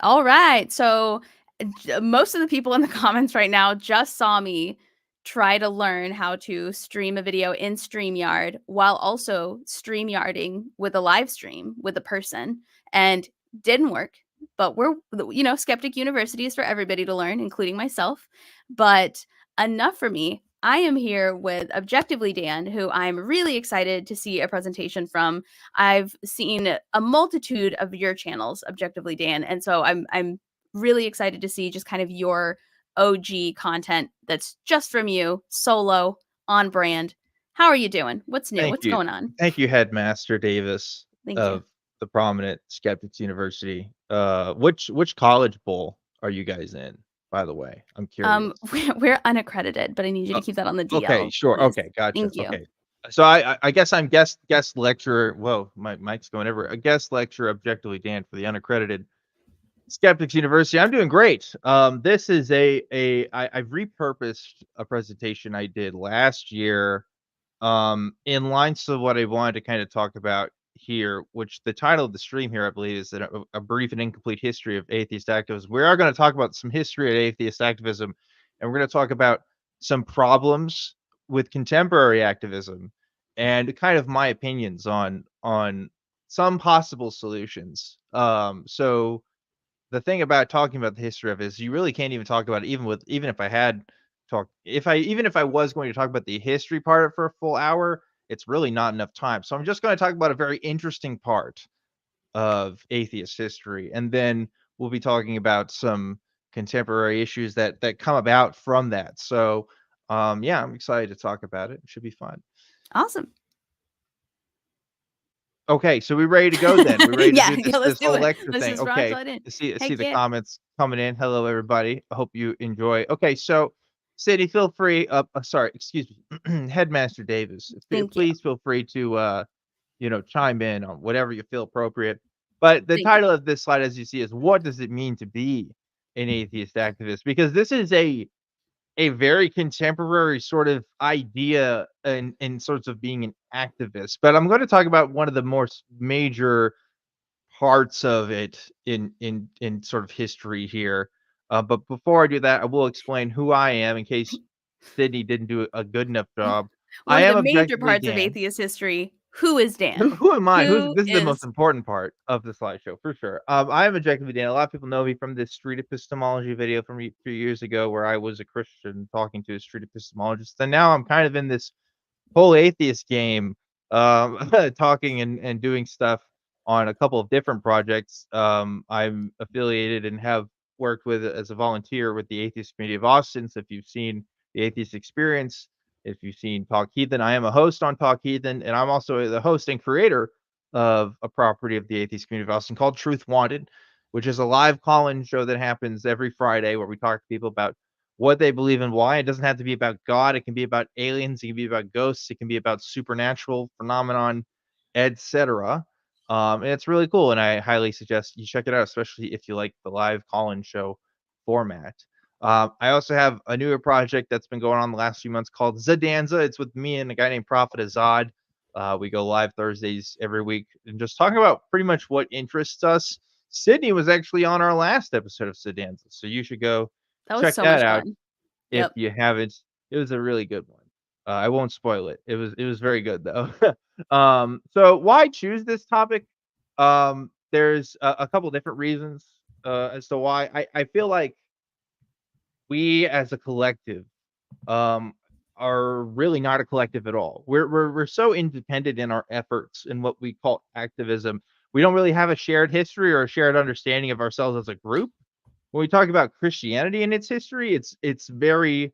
All right. So most of the people in the comments right now just saw me try to learn how to stream a video in StreamYard while also StreamYarding with a live stream with a person, and didn't work. But Skeptic University is for everybody to learn, including myself. But enough for me. I am here with Objectively Dan, who I'm really excited to see a presentation from. I've seen a multitude of your channels, Objectively Dan, and so I'm really excited to see just kind of your OG content that's just from you, solo, on brand. How are you doing? What's new? Thank What's you. going on? Thank you, Headmaster Davis Thank you. of the prominent Skeptics University. Which college bowl are you guys in, by the way? I'm curious. We're unaccredited, but I need you to Oh, keep that on the okay, DL, sure. please. Okay, gotcha. Thank you. Okay. So I guess I'm guest lecturer. Whoa, my mic's going everywhere. A guest lecturer, Objectively Dan, for the unaccredited Skeptics University. I'm doing great. This is I've repurposed a presentation I did last year, in lines to what I wanted to kind of talk about here, which the title of the stream here, I believe, is a brief and incomplete history of atheist activism. We are going to talk about some history of atheist activism, and we're going to talk about some problems with contemporary activism, and kind of my opinions on some possible solutions. So the thing about talking about the history of it is you really can't even talk about it even if I had even if I was going to talk about the history part for a full hour, it's really not enough time. So I'm just going to talk about a very interesting part of atheist history, and then we'll be talking about some contemporary issues that come about from that. So yeah, I'm excited to talk about it. It should be fun. Awesome. Okay, so we ready to go then? We ready to Yeah, do yeah, let's this do whole it. lecture Let's thing? just rock Okay. right in. See Heck the yeah. comments coming in. Hello, everybody. I hope you enjoy. Okay, so Sadie, feel free. Sorry, excuse me, Headmaster Davis. Thank you. Please feel free to chime in on whatever you feel appropriate. But the Thank you. title of this slide, as you see, is "What does it mean to be an atheist activist?" Because this is a very contemporary sort of idea in sorts of being an activist. But I'm going to talk about one of the more major parts of it in sort of history here. But before I do that, I will explain who I am in case Sydney didn't do a good enough job. I One of am the major Objectively parts of Dan. atheist history. Who is Dan? Who am I? Who This is the most is important part of the slideshow for sure. I am Objectively Dan. A lot of people know me from this street epistemology video from a few years ago where I was a Christian talking to a street epistemologist. And now I'm kind of in this whole atheist game, talking and doing stuff on a couple of different projects. I'm affiliated and have worked with as a volunteer with the atheist community of Austin. So if you've seen the atheist experience, if you've seen Talk Heathen, I am a host on Talk Heathen, and I'm also the host and creator of a property of the atheist community of Austin called Truth Wanted, which is a live call-in show that happens every Friday where we talk to people about what they believe and why. It doesn't have to be about God. It can be about aliens. It can be about ghosts. It can be about supernatural phenomenon, etc. And it's really cool. And I highly suggest you check it out, especially if you like the live call-in show format. I also have a newer project that's been going on the last few months called Zodanza. It's with me and a guy named Prophet Azad. We go live Thursdays every week and just talking about pretty much what interests us. Sydney was actually on our last episode of Zodanza, so you should go that was check so that much out fun. if Yep. you haven't. It was a really good one. I won't spoil it. It was very good though. So why choose this topic? There's a couple different reasons as to why. I feel like we as a collective um are really not a collective at all. We're so independent in our efforts in what we call activism. We don't really have a shared history or a shared understanding of ourselves as a group. When we talk about Christianity and its history, it's very,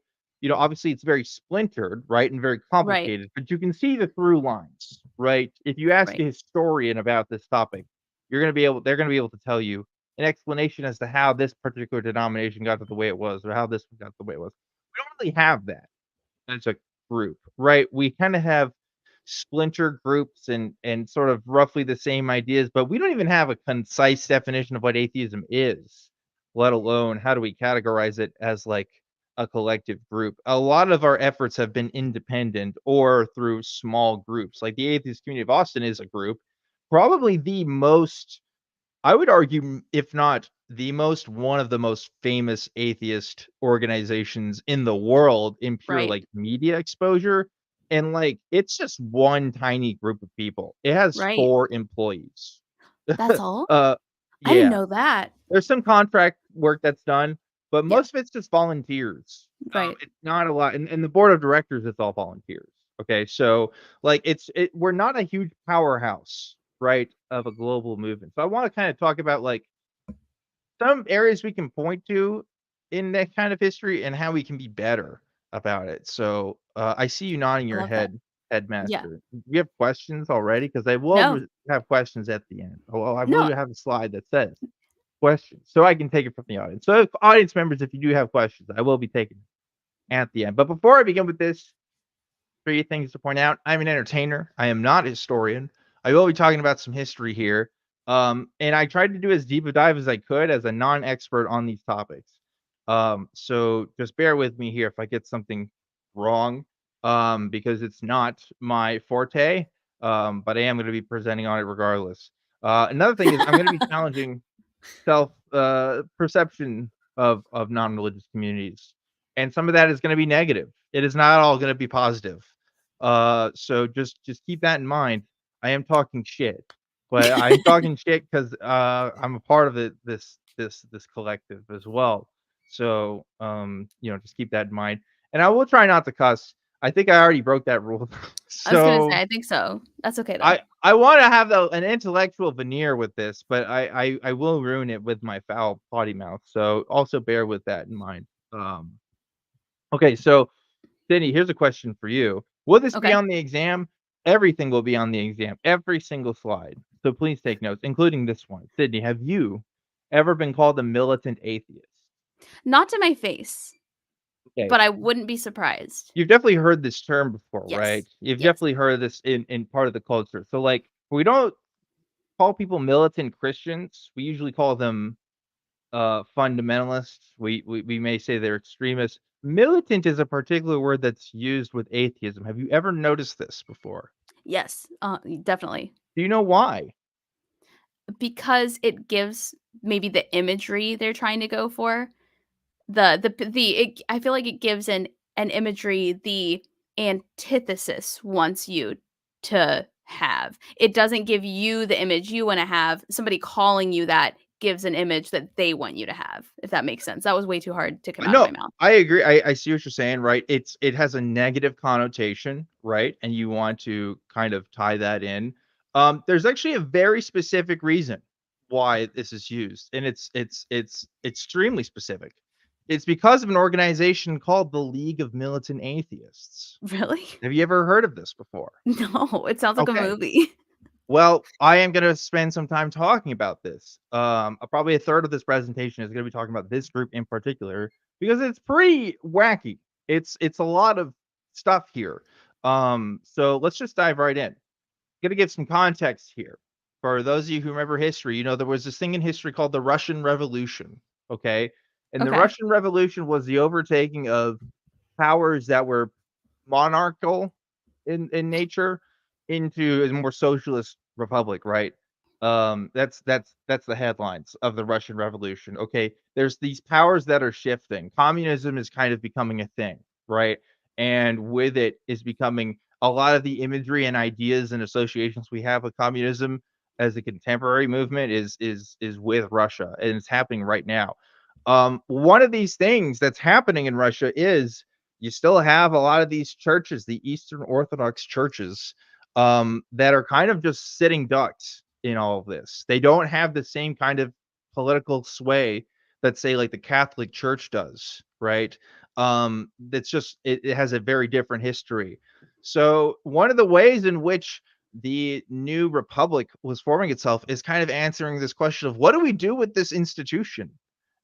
obviously it's very splintered, right, and very Right. complicated, but you can see the through lines, right? If you ask a Right. historian about this topic, they're gonna be able to tell you an explanation as to how this particular denomination got to the way it was, or how this one got the way it was. We don't really have that as a group, right? We kind of have splinter groups and sort of roughly the same ideas, but we don't even have a concise definition of what atheism is, let alone how do we categorize it as like a collective group. A lot of our efforts have been independent or through small groups. Like the atheist community of Austin is a group, probably the most I would argue, if not the most, one of the most famous atheist organizations in the world in pure, Right. like, media exposure, and, like, it's just one tiny group of people. It has Right. 4 employees. That's all? Uh, I didn't yeah. know that. There's some contract work that's done, but Yeah. most of it's just volunteers. Right. It's not a lot, and the board of directors, it's all volunteers. Okay, so like we're not a huge powerhouse, right, of a global movement. So I want to kind of talk about like some areas we can point to in that kind of history and how we can be better about it. So I see you nodding I your love that. head, Yeah. headmaster. You have questions already? Because I will No. have questions at the end. Oh, well, I will No. have a slide that says questions, so I can take it from the audience. So, if audience members, if you do have questions, I will be taking at the end. But before I begin with this, 3 things to point out. I'm an entertainer. I am not a historian. I will be talking about some history here. And I tried to do as deep a dive as I could as a non-expert on these topics. So just bear with me here if I get something wrong, because it's not my forte. But I am going to be presenting on it regardless. Another thing is I'm going to be challenging self perception of non-religious communities, and some of that is going to be negative. It is not all going to be positive. So just keep that in mind. I am talking shit, but I'm talking shit because I'm a part of it, this collective as well. So just keep that in mind, and I will try not to cuss. I think I already broke that rule. I was gonna say, So I think so. That's okay, though. I wanna have an intellectual veneer with this, but I will ruin it with my foul potty mouth, so also bear with that in mind. Okay, so, Sydney, here's a question for you. Will this be Okay. on the exam? Everything will be on the exam, every single slide, so please take notes, including this one. Sydney, have you ever been called a militant atheist? Not to my face, Okay. but I wouldn't be surprised. You've definitely heard this term before, right? Yes. You've Yes. definitely heard this in part of the culture. So, like, we don't call people militant Christians. We usually call them fundamentalists. We may say they're extremists. Militant is a particular word that's used with atheism. Have you ever noticed this before? Yes. Definitely. Do you know why? Because it gives maybe the imagery they're trying to go for. I feel like it gives an imagery the antithesis wants you to have. It doesn't give you the image you wanna have. Somebody calling you that gives an image that they want you to have, if that makes sense. That was way too hard to come out of No, my mouth. I agree. I see what you're saying, right? It has a negative connotation, right? And you want to kind of tie that in. There's actually a very specific reason why this is used, and it's extremely specific. It's because of an organization called the League of Militant Atheists. Really? Have you ever heard of this before? No, it sounds like a Okay. movie. Well, I am gonna spend some time talking about this. Probably a third of this presentation is gonna be talking about this group in particular because it's pretty wacky. It's a lot of stuff here. So let's just dive right in. Gonna give some context here. For those of you who remember history, there was this thing in history called the Russian Revolution. Okay. And the Okay. Russian Revolution was the overtaking of powers that were monarchical in nature into a more socialist republic, right? That's the headlines of the Russian Revolution. Okay, there's these powers that are shifting. Communism is kind of becoming a thing, right? And with it is becoming a lot of the imagery and ideas and associations we have with communism as a contemporary movement is with Russia, and it's happening right now. One of these things that's happening in Russia is you still have a lot of these churches, the Eastern Orthodox churches, that are kind of just sitting ducks in all of this. They don't have the same kind of political sway that, say, like the Catholic Church does, right? That's just it has a very different history. So one of the ways in which the new republic was forming itself is kind of answering this question of what do we do with this institution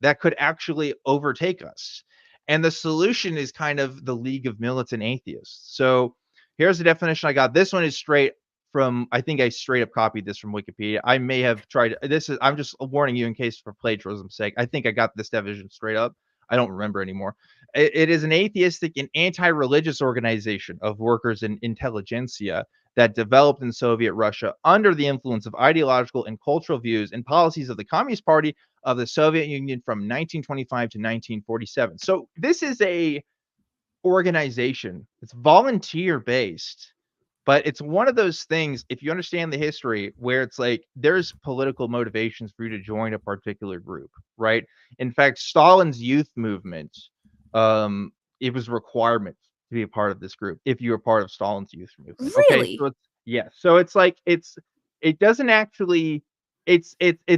that could actually overtake us? And the solution is kind of the League of Militant Atheists. So here's the definition I got. This one is straight from, I think I straight up copied this from Wikipedia. I may have tried this is I'm just warning you in case for plagiarism's sake. I think I got this definition straight up. I don't remember anymore. It is an atheistic and anti-religious organization of workers and intelligentsia that developed in Soviet Russia under the influence of ideological and cultural views and policies of the Communist Party of the Soviet Union from 1925 to 1947. So this is a organization. It's volunteer based, but it's one of those things, if you understand the history, where it's like there's political motivations for you to join a particular group, right? In fact, Stalin's youth movement, it was a requirement to be a part of this group if you were part of Stalin's youth movement. Okay, so Really? it's yeah, so it's like it doesn't actually it's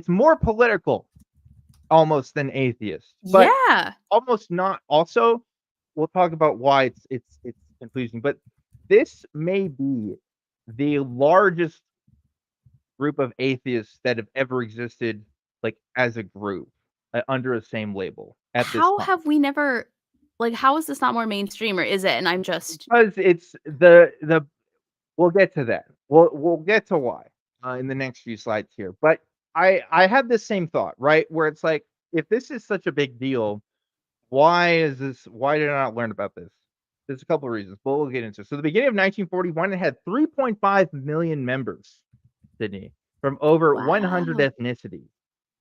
more political almost than atheist, but Yeah. almost not. Also, we'll talk about why it's confusing, but this may be the largest group of atheists that have ever existed, like, as a group, under the same label at this How time. have we never like, how is this not more mainstream, or is it and I'm just Because it's the we'll get to that. We'll get to why, in the next few slides here, but I had this same thought, right? Where it's like, if this is such a big deal, why did I not learn about this? There's a couple of reasons, but we'll get into it. So the beginning of 1941, it had 3.5 million members, Sydney, from over 100 wow. ethnicities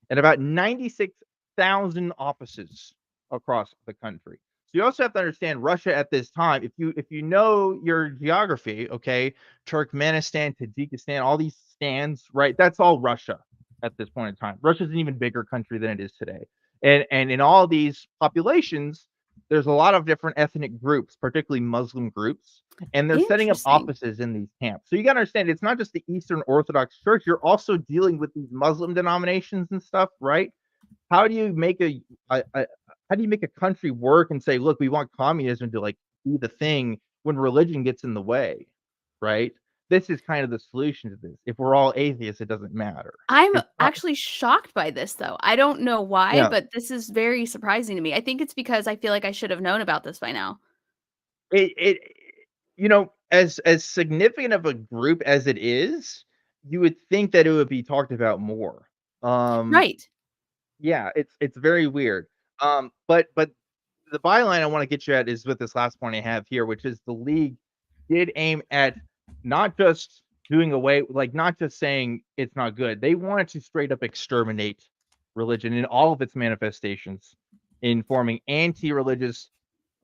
and about 96,000 offices across the country. So you also have to understand Russia at this time. If you know your geography, okay, Turkmenistan, Tajikistan, all these stands, right? That's all Russia at this point in time. Russia's an even bigger country than it is today. And in all these populations, there's a lot of different ethnic groups, particularly Muslim groups, and they're setting up Interesting. offices in these camps. So you got to understand, it's not just the Eastern Orthodox Church. You're also dealing with these Muslim denominations and stuff, right? How do you make how do you make a country work and say, look, we want communism to like be the thing when religion gets in the way, right? This is kind of the solution to this. If we're all atheists, it doesn't matter. I'm It's not, actually shocked by this, though. I don't know why, yeah. but this is very surprising to me. I think it's because I feel like I should have known about this by now. It as significant of a group as it is, you would think that it would be talked about more. Um, Right. yeah, it's very weird. But the byline I wanna get you at is with this last point I have here, which is the league did aim at not just doing away, like, not just saying it's not good. They wanted to straight up exterminate religion in all of its manifestations in forming anti-religious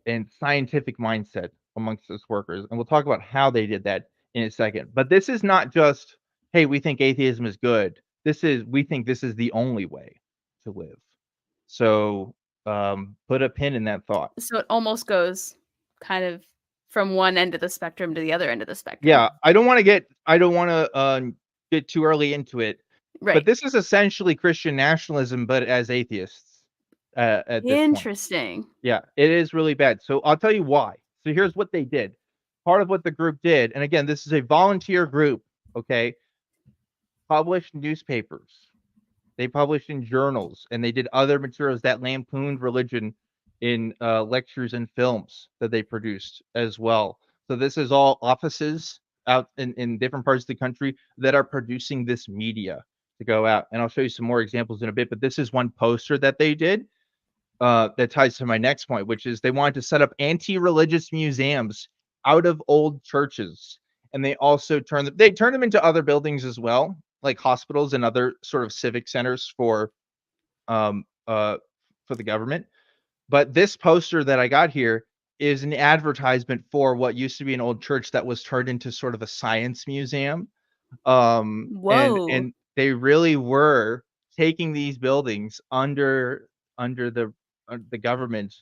and scientific mindset amongst its workers. And we'll talk about how they did that in a second. But this is not just, hey, we think atheism is good. We think this is the only way to live. So put a pin in that thought. So it almost goes kind of from one end of the spectrum to the other end of the spectrum. Yeah, I don't want to get too early into it, but Right. this is essentially Christian nationalism, but as atheists at this point. Interesting. Yeah, it is really bad. So I'll tell you why. So here's what they did. Part of what the group did, and again, this is a volunteer group, okay, published newspapers. They published in journals, and they did other materials that lampooned religion in lectures and films that they produced as well. So this is all offices out in different parts of the country that are producing this media to go out. And I'll show you some more examples in a bit, but this is one poster that they did that ties to my next point, which is they wanted to set up anti-religious museums out of old churches, and they turned them into other buildings as well, like hospitals and other sort of civic centers um uh for the government. But this poster that I got here is an advertisement for what used to be an old church that was turned into sort of a science museum. And Whoa. they really were taking these buildings under the government,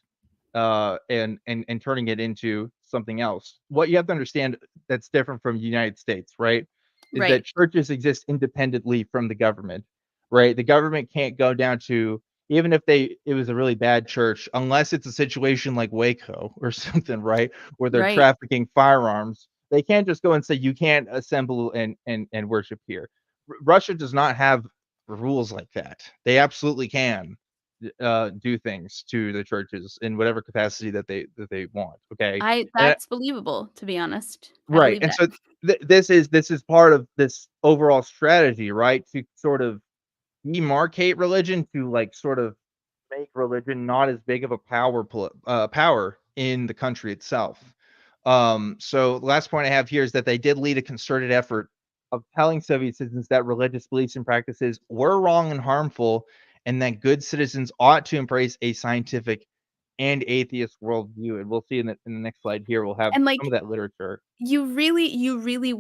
and turning it into something else. What you have to understand that's different from the United States, right, is that Right. churches exist independently from the government, right? The government can't go down to, even if it was a really bad church, unless it's a situation like Waco or something, right, where they're Right. trafficking firearms, they can't just go and say, "You can't assemble and worship here." Russia does not have rules like that. They absolutely can do things to the churches in whatever capacity that they want. Okay, I and that's believable, to be honest. I right, believe and that. so this is part of this overall strategy, right, to sort of demarcate religion, to like sort of make religion not as big of a power in the country itself. So the last point I have here is that they did lead a concerted effort of telling Soviet citizens that religious beliefs and practices were wrong and harmful, and that good citizens ought to embrace a scientific and atheist worldview. And we'll see in the next slide here, we'll have And, some like, of that literature. you really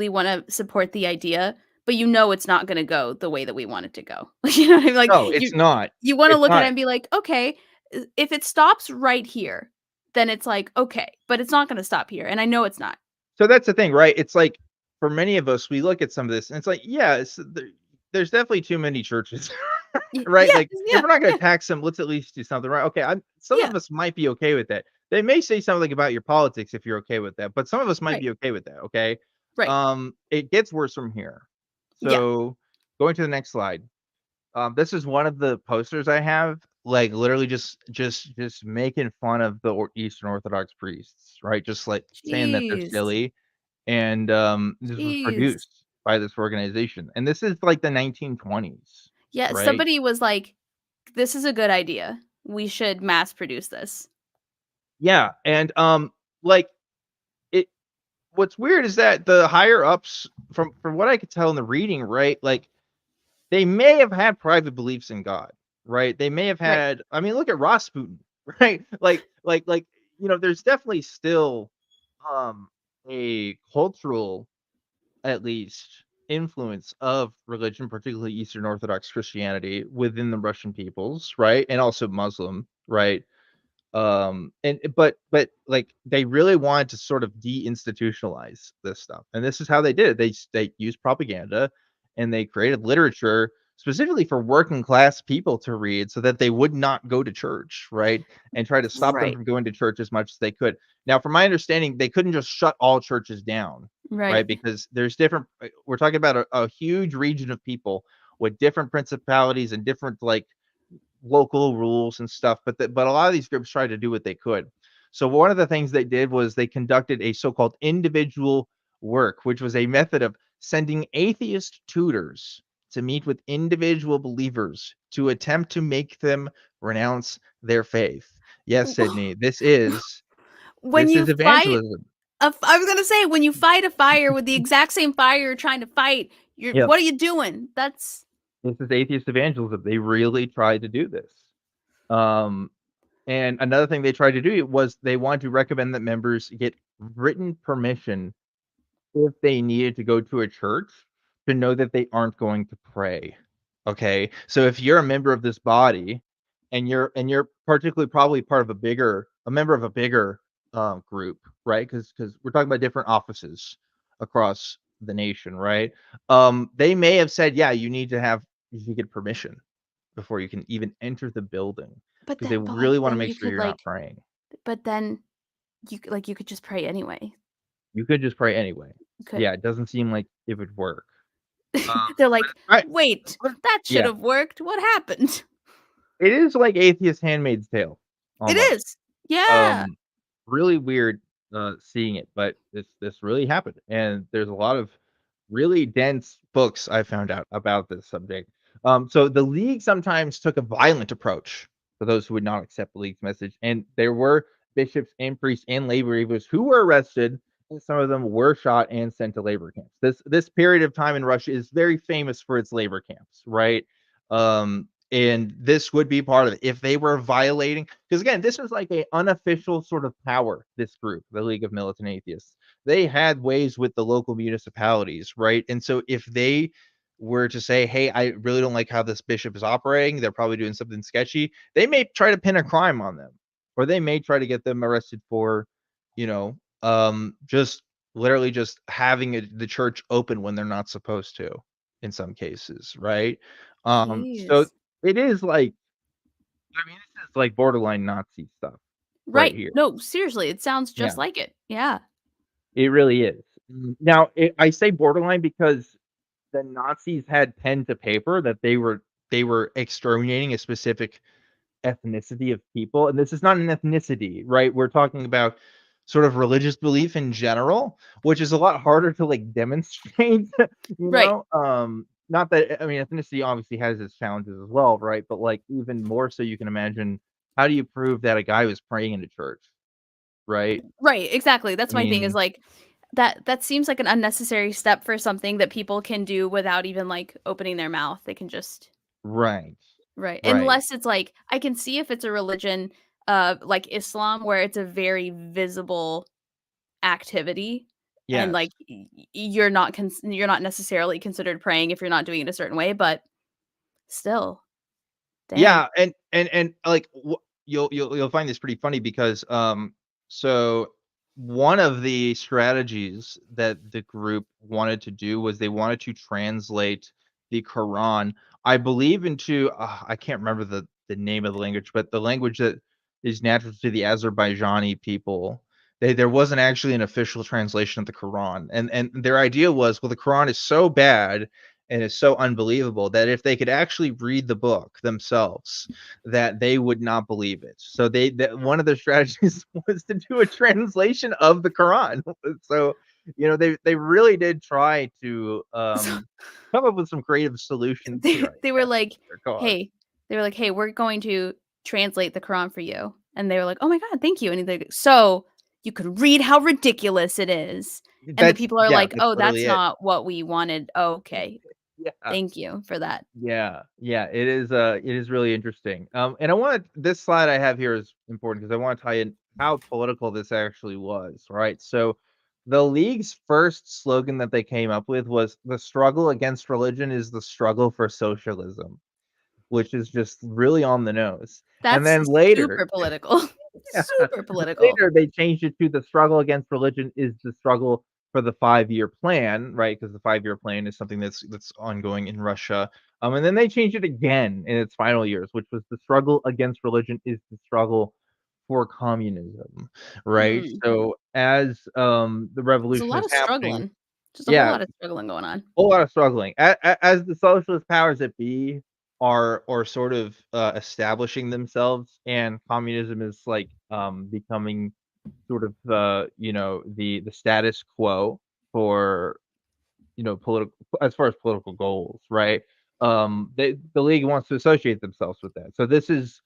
wanna support the idea, but you know it's not gonna go the way that we want it to go. You know what I mean? Like, No, it's not. you wanna It's look at it not. and be like, "Okay, if it stops right here, then it's like, okay, but it's not gonna stop here, and I know it's not." So that's the thing, right? It's like for many of us, we look at some of this and it's like, yeah, there's definitely too many churches. Right? Yeah, Like, if yeah, we're not gonna yeah, tax them, let's at least do something right. Okay, some yeah, of us might be okay with that. They may say something about your politics if you're okay with that, but some of us might right, be okay with that, okay? right, It gets worse from here. yeah. So, going to the next slide. This is one of the posters I have, like, literally just making fun of the Eastern Orthodox priests, right? Just, like, saying that they're Jeez, silly, and, this was jeez. produced by this organization, and this is, like, the 1920s, Yeah, right? somebody was like, "This is a good idea. We should mass produce this." Yeah, and, like, it what's weird is that the higher ups, from what I could tell in the reading, right, like, they may have had private beliefs in God, right? They may have Right, had, I mean, look at Rasputin, right? There's definitely still, um, a cultural, at least, influence of religion, particularly Eastern Orthodox Christianity within the Russian peoples, right? And also Muslim, right? And but like they really wanted to sort of deinstitutionalize this stuff, and this is how they did it. They used propaganda, and they created literature specifically for working class people to read, so that they would not go to church, right? And try to stop them right, from going to church as much as they could. Now, from my understanding, they couldn't just shut all churches down, right? right. Because there's different. We're talking about a huge region of people with different principalities and different like local rules and stuff, but a lot of these groups tried to do what they could. So one of the things they did was they conducted a so-called individual work, which was a method of sending atheist tutors to meet with individual believers to attempt to make them renounce their faith. Yes, Sydney, When this you is fight evangelism. I was gonna say, when you fight a fire with the exact same fire you're trying to fight, you're Yep. what are you doing? That's This is atheist evangelism. They really tried to do this. Um, And another thing they tried to do was they wanted to recommend that members get written permission if they needed to go to a church to know that they aren't going to pray. Okay? So if you're a member of this body and you're particularly probably part of a member of a bigger group, right? Because we're talking about different offices across the nation, right? They may have said, yeah, you should get permission before you can even enter the building but because they then really want to make you sure could, you're not like praying. but then you could just pray anyway. You could just pray anyway. You could. Yeah, it doesn't seem like it would work. Um, They're like, but "Wait, but that should yeah, have worked. What happened?" it is like Atheist Handmaid's Tale It almost. is. Yeah. Um, really weird, seeing it, but this really happened, and there's a lot of really dense books I found out about this subject. So the league sometimes took a violent approach for those who would not accept the league's message, and there were bishops and priests and lay believers who were arrested, and some of them were shot and sent to labor camps. This period of time in Russia is very famous for its labor camps, right? And this would be part of it if they were violating, because again, this was like a unofficial sort of power. This group, the League of Militant Atheists, they had ways with the local municipalities, right? And so if they were to say, hey, I really don't like how this bishop is operating, they're probably doing something sketchy, they may try to pin a crime on them, or they may try to get them arrested for, just literally just having the church open when they're not supposed to in some cases, right? So Jeez. it is like, I mean, this is like borderline Nazi stuff right Right. here. No, seriously, it sounds just Yeah, like it. Yeah. it really is. Now, I say borderline because the Nazis had pen to paper that they were exterminating a specific ethnicity of people, and this is not an ethnicity, right? We're talking about sort of religious belief in general, which is a lot harder to like demonstrate, Right. not that, I mean, ethnicity obviously has its challenges as well, right? But like even more so, you can imagine, how do you prove that a guy was praying in a church? right? Right, exactly. That's I my thing is mean, like that seems like an unnecessary step for something that people can do without even like opening their mouth. They can just right, right. right. Unless it's like I can see if it's a religion like Islam where it's a very visible activity and Yes. like you're not necessarily considered praying if you're not doing it a certain way, but still, dang. Yeah, and like you'll find this pretty funny because so one of the strategies that the group wanted to do was they wanted to translate the Quran, I believe, into I can't remember the name of the language, but the language that is natural to the Azerbaijani people. There wasn't actually an official translation of the Quran, and their idea was, well, the Quran is so bad and is so unbelievable that if they could actually read the book themselves, that they would not believe it. So that one of their strategies was to do a translation of the Quran. So, they really did try to come up with some creative solutions here, They I were guess, like, for their cause. "Hey," they were like, "Hey, we're going to translate the Quran for you." And they were like, "Oh my god, thank you." And they "So, you could read how ridiculous it is." And the people are like, That's "Oh, literally that's it. not what we wanted." Okay. Yeah. Thank you for that. Yeah, yeah, it is really interesting. And I want this slide I have here is important because I want to tie in how political this actually was, right? So, the league's first slogan that they came up with was the struggle against religion is the struggle for socialism, which is just really on the nose. And That's then later, super political. yeah. Super political. Later, they changed it to the struggle against religion is the struggle for the 5-year plan, right? Because the 5-year plan is something that's ongoing in Russia. And then they changed it again in its final years, which was the struggle against religion is the struggle for communism, right? Hmm. So as the There's a revolution lot is of happening, struggling. Just a whole yeah, lot of struggling going on. whole lot of struggling. As the socialist powers that be are sort of, establishing themselves and communism is, like, becoming sort of, the status quo for, political as far as political goals, right? The league wants to associate themselves with that. So this is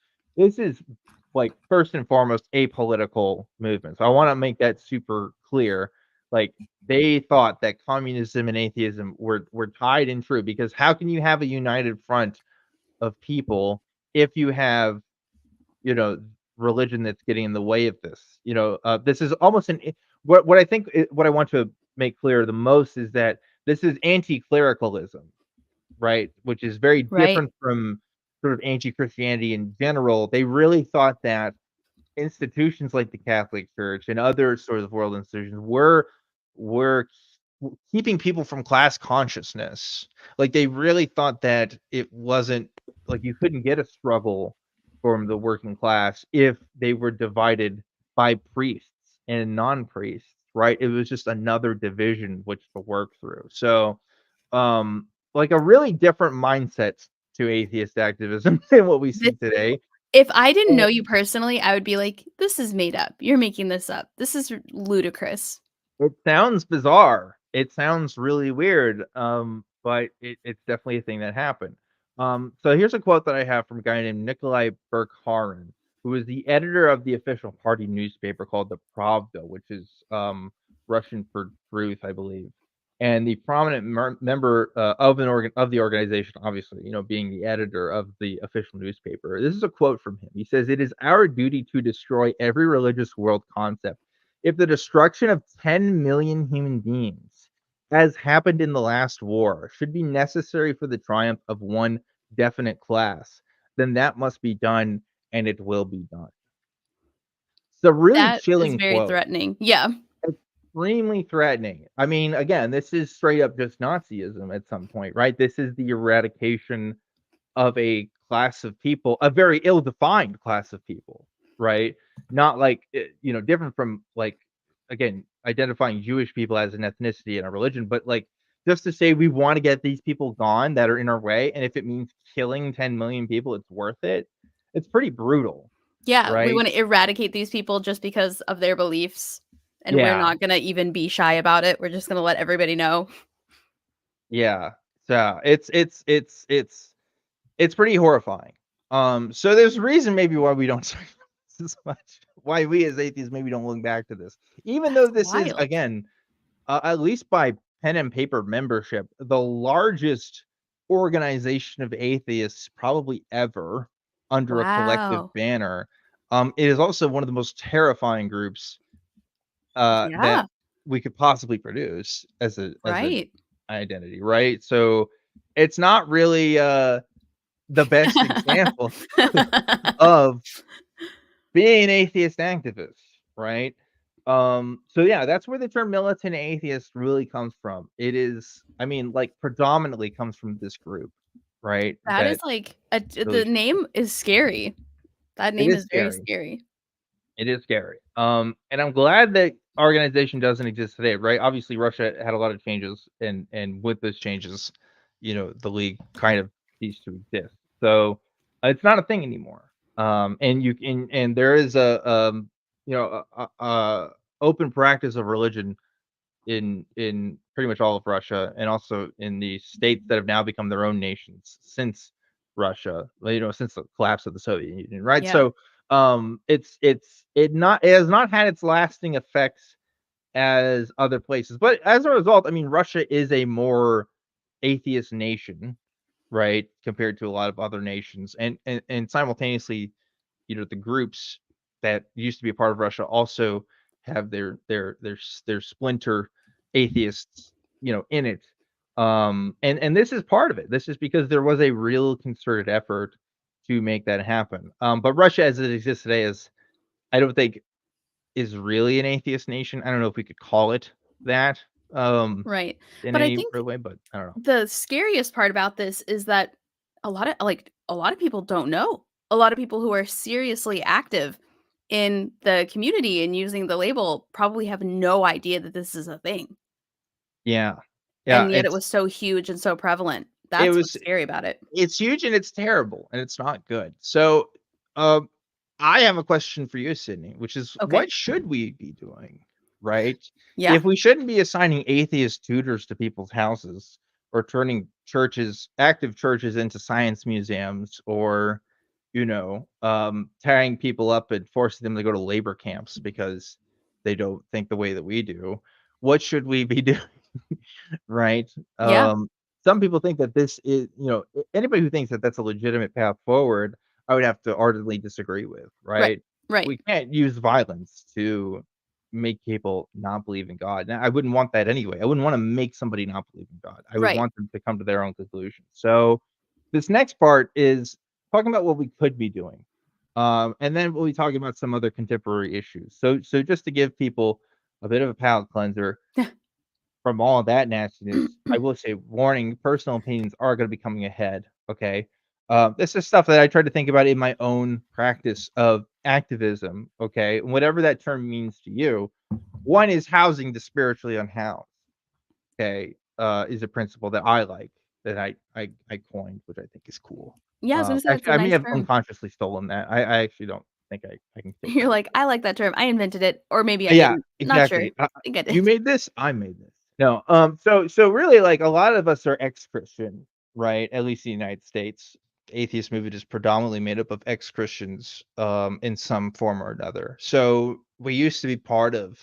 like first and foremost a political movement. So I want to make that super clear. Like they thought that communism and atheism were tied and true because how can you have a united front of people if you have you know, religion that's getting in the way of this. This is almost what I think what I want to make clear the most is that this is anti-clericalism, right? Which is very Right? different from sort of anti-Christianity in general. They really thought that institutions like the Catholic Church and other sort of world institutions were keeping people from class consciousness. Like they really thought that it wasn't like you couldn't get a struggle from the working class if they were divided by priests and non-priests, right? It was just another division which to work through. So, like a really different mindset to atheist activism than what we This see today. if I didn't know And you personally, I would be like, "This is made up. You're making this up. This is ludicrous." it sounds bizarre. It sounds really weird, but it's definitely a thing that happened. So here's a quote that I have from a guy named Nikolai Burkhardt, who was the editor of the official party newspaper called the Pravda, which is Russian for truth, I believe, and the prominent member of the organization, obviously, being the editor of the official newspaper. This is a quote from him. He says, "It is our duty to destroy every religious world concept if the destruction of 10 million human beings, as happened in the last war, should be necessary for the triumph of one definite class, then that must be done and it will be done." It's a really That is chilling very quote, threatening. Yeah. extremely threatening. I mean, again, this is straight up just Nazism at some point, right? This is the eradication of a class of people, a very ill-defined class of people, right? Not like, different from like, again, identifying Jewish people as an ethnicity and a religion, but like just to say we want to get these people gone that are in our way, and if it means killing 10 million people, it's worth it. It's pretty brutal, Yeah, we right? wanna eradicate these people just because of their beliefs, and we're Yeah, not gonna even be shy about it. We're just gonna let everybody know. yeah. So it's pretty horrifying. So there's a reason maybe why we don't talk about this as much. why we as atheists maybe don't look back to this, even though this is Wild. again, at least by pen and paper membership, the largest organization of atheists probably ever under a collective Wow. banner. It is also one of the most terrifying groups that Yeah. we could possibly produce as a Right. identity, right? So it's not really the best example of being an atheist activist, right? So yeah, that's where the term militant atheist really comes from. It is, I mean, like predominantly comes from this group, right? That is That like really the name is scary. That it name is is very scary. scary. It is scary. And I'm glad that organization doesn't exist today, right? Obviously, Russia had a lot of changes, and with those changes, the league kind of ceased to exist. So it's not a thing anymore. And you can, and there is a open practice of religion in pretty much all of Russia, and also in the states that have now become their own nations since Russia, since the collapse of the Soviet Union, right? Yeah. So, it has not had its lasting effects as other places, but as a result, I mean, Russia is a more atheist nation, right, compared to a lot of other nations, and simultaneously, the groups that used to be a part of Russia also have their splinter atheists, in it. And this is part of it. This is because there was a real concerted effort to make that happen. But Russia, as it exists today, I don't think is really an atheist nation. I don't know if we could call it that Right. in But I any think real way, but I don't know. the scariest part about this is that a lot of people don't know. A lot of people who are seriously active in the community and using the label probably have no idea that this is a thing. Yeah, yeah, And yet it was so huge and so prevalent. it That's was what's scary about it. it's huge and it's terrible and it's not good. So, um, I have a question for you, Sydney, which is Okay. what should we be doing, right? Yeah. If we shouldn't be assigning atheist tutors to people's houses or turning active churches into science museums or, tying people up and forcing them to go to labor camps because they don't think the way that we do, what should we be doing? Right? Yeah. Some people think that this is, anybody who thinks that that's a legitimate path forward, I would have to ardently disagree with, Right. right? Right. We can't use violence to make people not believe in God. Now, I wouldn't want that anyway. I wouldn't want to make somebody not believe in God. I would Right. want them to come to their own conclusion. So, this next part is talking about what we could be doing. And then we'll be talking about some other contemporary issues. So just to give people a bit of a palate cleanser, from all of that nastiness, I will say, warning, personal opinions are gonna be coming ahead, okay? This is stuff that I try to think about in my own practice of activism, okay? Whatever that term means to you. One is housing the spiritually unhoused, okay? Is a principle that I like, that I coined, which I think is cool. Yeah, I was gonna say that's a Actually, I may nice have term. unconsciously stolen that. I actually don't think I can take You're credit like, for it. "I like that term. I invented it." Or maybe I Yeah, didn't. Not sure. exactly. I think I You did. made this, I made this. No, so really, like, a lot of us are ex-Christian, right? At least in the United States. Atheist movement is predominantly made up of ex-Christians, in some form or another. So, we used to be part of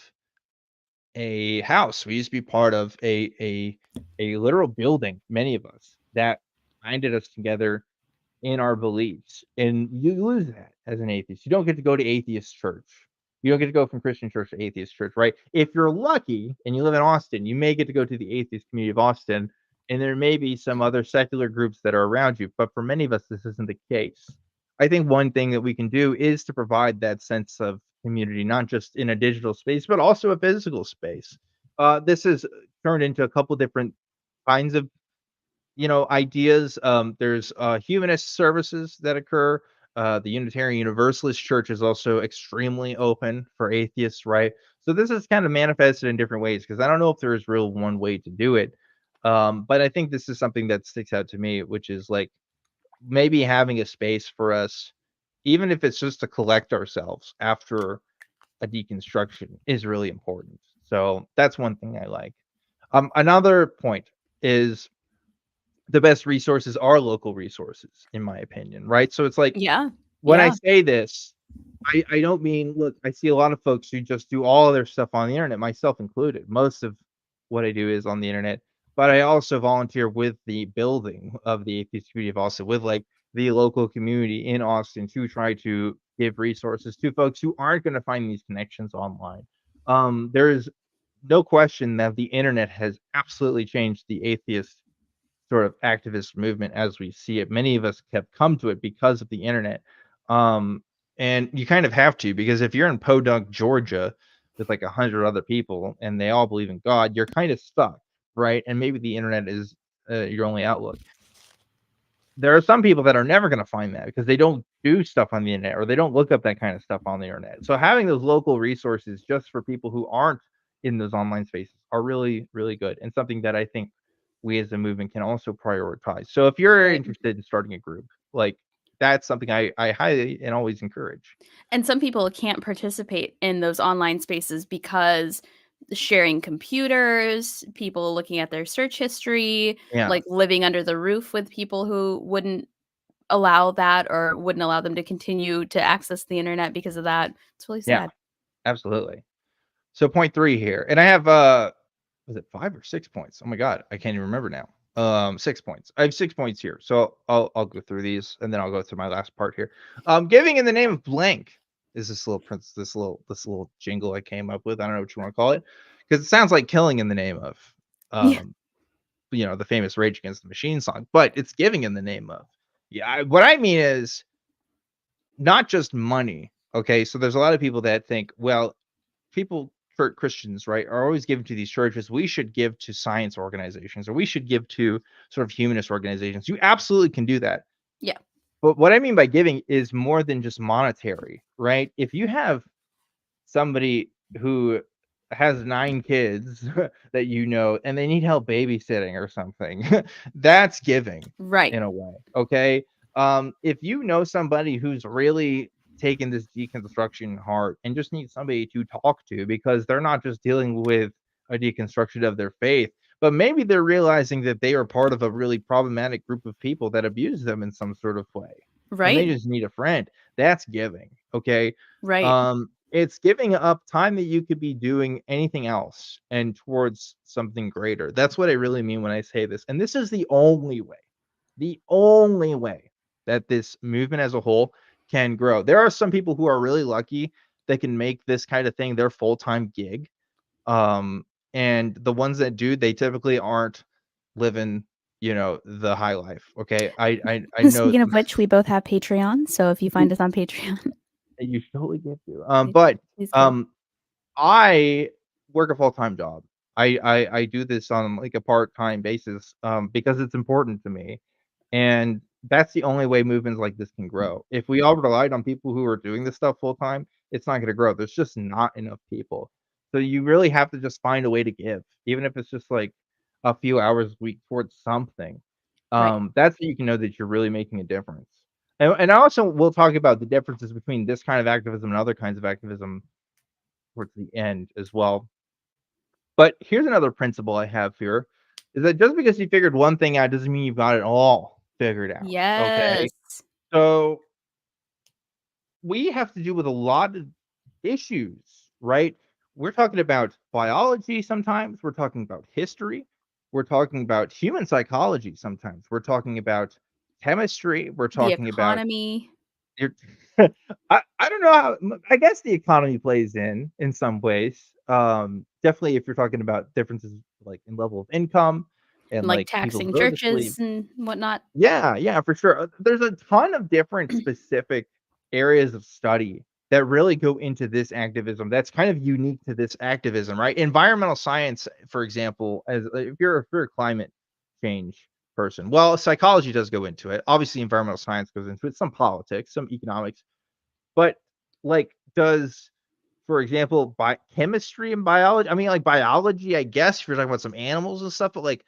a house. We used to be part of a literal building, many of us, that binded us together in our beliefs, and you lose that as an atheist. You don't get to go to atheist church. You don't get to go from Christian church to atheist church, right? If you're lucky and you live in Austin, you may get to go to the atheist community of Austin, and there may be some other secular groups that are around you, but for many of us, this isn't the case. I think one thing that we can do is to provide that sense of community, not just in a digital space, but also a physical space. This has turned into a couple different kinds of ideas. There's humanist services that occur. The Unitarian Universalist Church is also extremely open for atheists, right? So this is kind of manifested in different ways because I don't know if there is real one way to do it. But I think this is something that sticks out to me, which is like maybe having a space for us, even if it's just to collect ourselves after a deconstruction, is really important. So that's one thing I like. Another point is the best resources are local resources, in my opinion, right? So it's like Yeah. when I Yeah. say this, I don't mean, look, I see a lot of folks who just do all their stuff on the internet, myself included. Most of what I do is on the internet, but I also volunteer with the building of the atheist community, also with like the local community in Austin to try to give resources to folks who aren't going to find these connections online. There's no question that the internet has absolutely changed the atheist sort of activist movement as we see it. Many of us have come to it because of the internet. Um, and you kind of have to, because if you're in Podunk, Georgia, with like 100 other people and they all believe in God, you're kind of stuck, right? And maybe the internet is your only outlook. There are some people that are never going to find that because they don't do stuff on the internet or they don't look up that kind of stuff on the internet. So having those local resources just for people who aren't in those online spaces are really, really good, and something that I think we as a movement can also prioritize. So if you're Right. interested in starting a group, like that's something I highly and always encourage. And some people can't participate in those online spaces because sharing computers, people looking at their search history, Yeah. like living under the roof with people who wouldn't allow that or wouldn't allow them to continue to access the internet because of that. It's really Yeah, sad. absolutely. So point 3 here, and I have was it 5 or 6 points? Oh my god, I can't even remember now. 6 points. I have 6 points here. So I'll go through these and then I'll go through my last part here. Giving in the name of blank is this little jingle I came up with. I don't know what you want to call it, because it sounds like killing in the name of Yeah. um the famous Rage Against the Machine song, but it's giving in the name of. Yeah, what I mean is not just money. Okay, so there's a lot of people that think, well, people for Christians, right, are always giving to these churches. We should give to science organizations or we should give to sort of humanist organizations. You absolutely can do that. Yeah. But what I mean by giving is more than just monetary, right? If you have somebody who has 9 kids that and they need help babysitting or something, that's giving Right. in a way, okay? If you know somebody who's really taking this deconstruction hard and just needs somebody to talk to because they're not just dealing with a deconstruction of their faith, but maybe they're realizing that they are part of a really problematic group of people that abuse them in some sort of way, and they Right. just need a friend, that's giving, okay? Right. It's giving up time that you could be doing anything else and towards something greater. That's what I really mean when I say this. And this is the only way that this movement as a whole can grow. There are some people who are really lucky that can make this kind of thing their full-time gig. Um, and the ones that do, they typically aren't living, the high life. Okay. I know Speaking of which, we both have Patreon, so if you find us on Patreon, you totally get to. please But please go. um I work a full-time job. I do this on, like, a part-time basis, because it's important to me, and that's the only way movements like this can grow. If we all relied on people who are doing this stuff full-time, it's not gonna grow. There's just not enough people. So you really have to just find a way to give, even if it's just, like, a few hours a week towards something. Right. That's how you can know that you're really making a difference. And I also will talk about the differences between this kind of activism and other kinds of activism towards the end as well. But here's another principle I have here, is that just because you figured one thing out doesn't mean you've got it all figured out. Okay. Yes. So we have to deal with a lot of issues, right? We're talking about biology sometimes, we're talking about history, we're talking about human psychology sometimes, we're talking about chemistry, we're The talking about economy. you're I don't know how I guess the economy plays in some ways. Definitely if you're talking about differences, like, in level of income and, And, like, like, people's taxing religious. churches and whatnot. Yeah, yeah, for sure. There's a ton of different specific areas of study that really go into this activism that's kind of unique to this activism, right? Environmental science, for example, as if you're a climate change person, well, psychology does go into it. Obviously, environmental science goes into it, some politics, some economics, but like, does, for example, chemistry and biology, I mean, like, biology, I guess, if you're talking about some animals and stuff, but, like,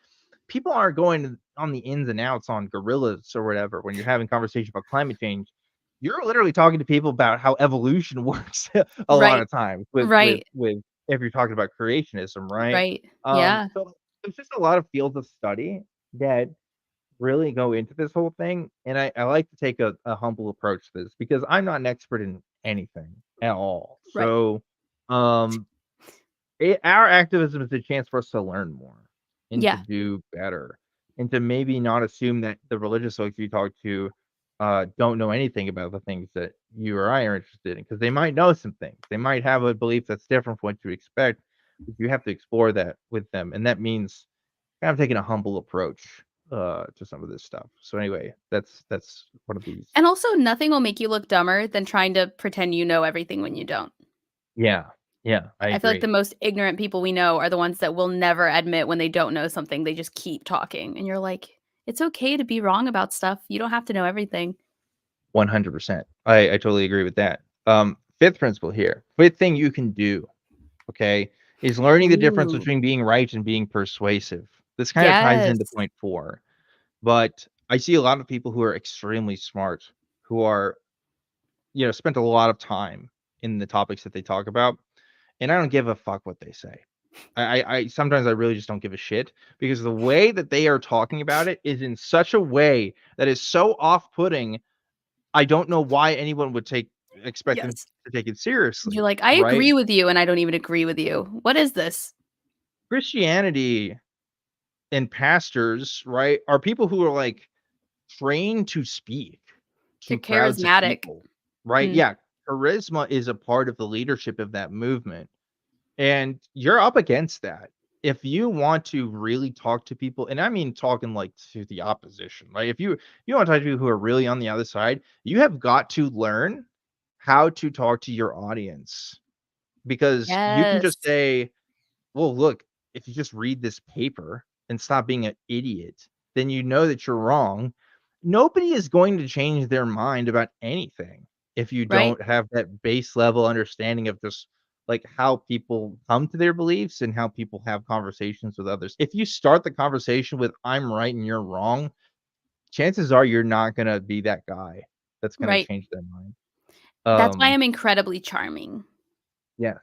people aren't going on the ins and outs on gorillas or whatever when you're having conversation about climate change. You're literally talking to people about how evolution works a lot Right. of times with Right. if you're talking about creationism, right? Right. Yeah. So there's just a lot of fields of study that really go into this whole thing, and I like to take a humble approach to this because I'm not an expert in anything at all. Right. So, um, our activism is a chance for us to learn more and to Yeah. do better and to maybe not assume that the religious folks you talk to don't know anything about the things that you or I are interested in because they might know some things. They might have a belief that's different from what you expect, but you have to explore that with them. And that means kind of taking a humble approach to some of this stuff. So anyway, that's one of these. And also, nothing will make you look dumber than trying to pretend you know everything when you don't. Yeah. Yeah, I I feel like the agree. most ignorant people we know are the ones that will never admit when they don't know something. They just keep talking. And you're like, it's okay to be wrong about stuff. You don't have to know everything. 100%. I totally agree with that. Fifth principle here. Fifth thing you can do, okay, is learning the difference Ooh. between being right and being persuasive. This kind of ties Yes. into point 4. But I see a lot of people who are extremely smart, who are, spent a lot of time in the topics that they talk about, and I don't give a fuck what they say. I sometimes I really just don't give a shit because the way that they are talking about it is in such a way that is so off-putting. I don't know why anyone would expect them Yes. to take it You're seriously, like, I right? agree with you, and I don't even agree with you. What is this? Christianity and pastors, right, are people who are, like, trained to speak They're to crowds of charismatic. people, right? Mm. Yeah, charisma is a part of the leadership of that movement, and you're up against that. If you want to really talk to people, and I mean talking, like, to the opposition, like, if you wanna talk to people who are really on the other side, you have got to learn how to talk to your audience. Because you can Yes. just say, "Well, look, if you just read this paper and stop being an idiot, then you know that you're wrong." Nobody is going to change their mind about anything if you Right? don't have that base level understanding of just, like, how people come to their beliefs and how people have conversations with others. If you start the conversation with, "I'm right and you're wrong," chances are you're not gonna be that guy that's gonna Right. change their mind. That's why Um, I'm incredibly charming. yes,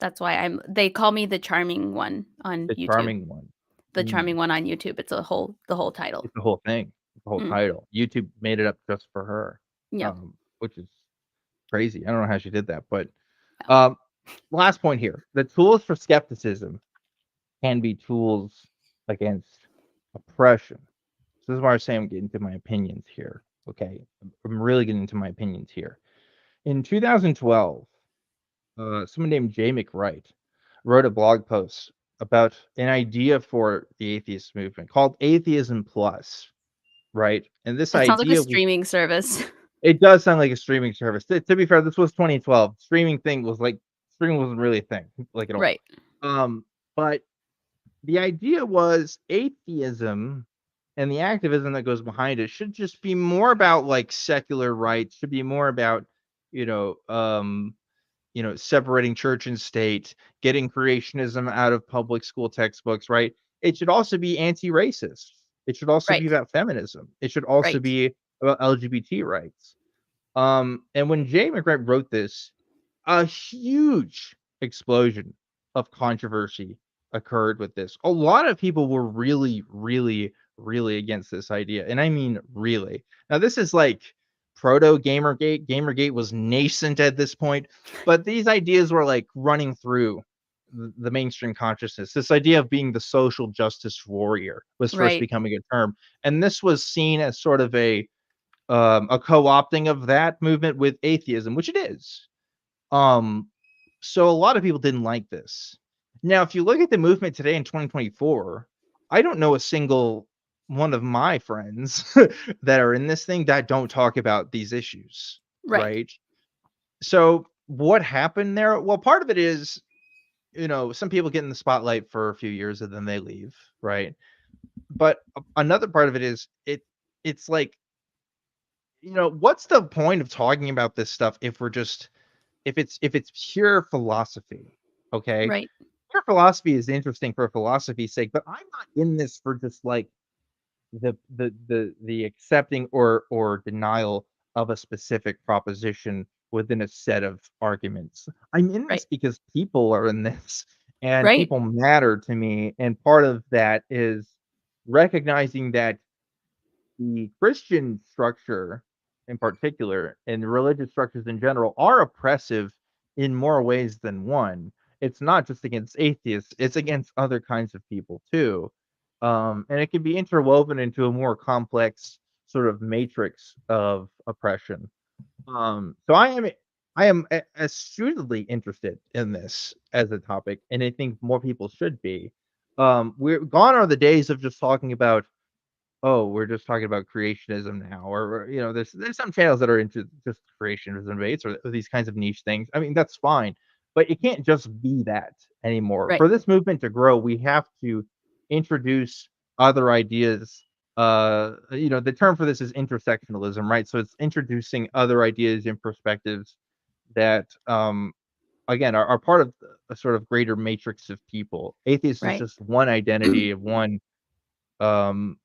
That's why they call me the charming one on the YouTube. charming one. The Mm. charming one on YouTube. It's the whole title. It's the whole thing, the whole Mm. title. YouTube made it up just for her, Yeah. which is crazy. I don't know how she did that, but, Yeah. um, last point here. The tools for skepticism can be tools against oppression. So this is why I say I'm getting to my opinions here, okay? I'm really getting into my opinions here. In 2012, someone named Jay McWright wrote a blog post about an idea for the atheist movement called Atheism Plus, right? And this That sounds like a idea was streaming service. it does sound like a streaming service. To be fair, this was 2012. Streaming wasn't really a thing, like, at all. Right. But the idea was atheism and the activism that goes behind it should just be more about, like, secular rights, should be more about, you know, um, separating church and state, getting creationism out of public school textbooks, right? It should also be anti-racist. It should also Right. be about feminism. It should also Right. be about LGBT rights. And when Jay McGrath wrote this, a huge explosion of controversy occurred with this. A lot of people were really, really, really against this idea, and I mean really. Now, this is like proto Gamergate. Gamergate was nascent at this point, but these ideas were like running through the mainstream consciousness. This idea of being the social justice warrior was first Right. becoming a term, and this was seen as sort of a co-opting of that movement with atheism, which it is. Um, so a lot of people didn't like this. Now, if you look at the movement today in 2024, I don't know a single one of my friends that are in this thing that don't talk about these issues, Right. right? So what happened there? Well, part of it is, some people get in the spotlight for a few years and then they leave, right? But another part of it is it's like, what's the point of talking about this stuff if it's pure philosophy, okay? Right. Pure philosophy is interesting for philosophy's sake, but I'm not in this for just like the accepting or denial of a specific proposition within a set of arguments. I'm in Right. this because people are in this and Right. people matter to me. And part of that is recognizing that the Christian structure in particular, and religious structures in general, are oppressive in more ways than one. It's not just against atheists; it's against other kinds of people too, and it can be interwoven into a more complex sort of matrix of oppression. So I am astutely interested in this as a topic, and I think more people should be. We're gone are the days of just talking about, oh, we're just talking about creationism now, or there's some channels that are into just creationism debates or these kinds of niche things. I mean, that's fine, but it can't just be that anymore. Right. For this movement to grow, we have to introduce other ideas. The term for this is intersectionalism, right? So it's introducing other ideas and perspectives that, again, are part of a sort of greater matrix of people. Atheist is Right. just one identity of one, um,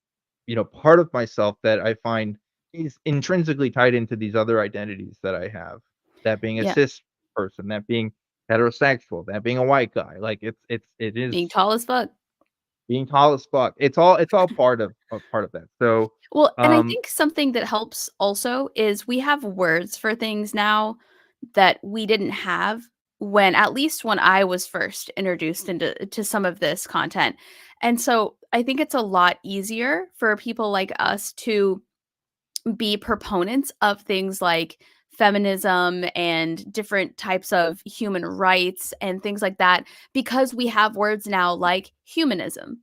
part of myself that I find is intrinsically tied into these other identities that I have. That being a Yeah. cis person, that being heterosexual, that being a white guy. Like it is Being tall as fuck. being tall as fuck. It's all part of that. So, Well, and I um, think something that helps also is we have words for things now that we didn't have when at least when I was first introduced to some of this content. And so I think it's a lot easier for people like us to be proponents of things like feminism and different types of human rights and things like that because we have words now like humanism.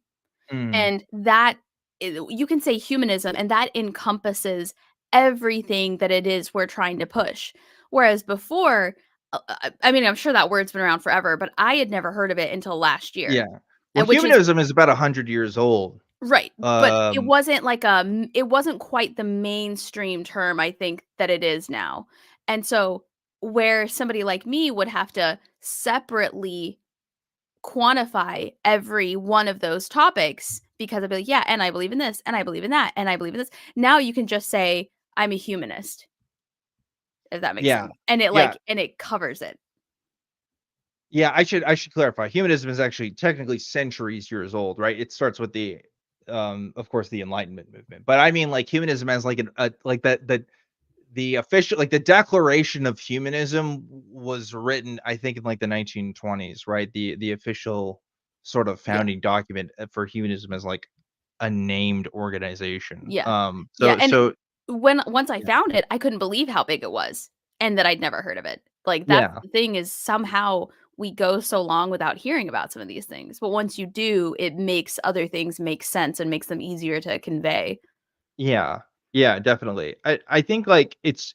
mm, And that you can say humanism and that encompasses everything that it is we're trying to push. Whereas before, I mean, I'm sure that word's been around forever, but I had never heard of it until last year. yeah. Well, And which is humanism is about 100 years old. right, but it Um, wasn't like it wasn't quite the mainstream term I think that it is now. And so where somebody like me would have to separately quantify every one of those topics because I'd be like, yeah, and I believe in this, and I believe in that, and I believe in this. Now you can just say, I'm a humanist, if that makes yeah, sense. And it yeah. and it covers it. Yeah, I should clarify. Humanism is actually technically centuries years old, right? It starts with of course, the Enlightenment movement. But I mean, like humanism as like like the official, like the Declaration of Humanism was written, I think, in like the 1920s, right? The official sort of Yeah. founding document for humanism as like a named organization. Yeah. Yeah. So And so once I yeah, found it, I couldn't believe how big it was and that I'd never heard of it. Like that's yeah, the thing is somehow we go so long without hearing about some of these things. But once you do, it makes other things make sense and makes them easier to convey. yeah, yeah, definitely. I think like it's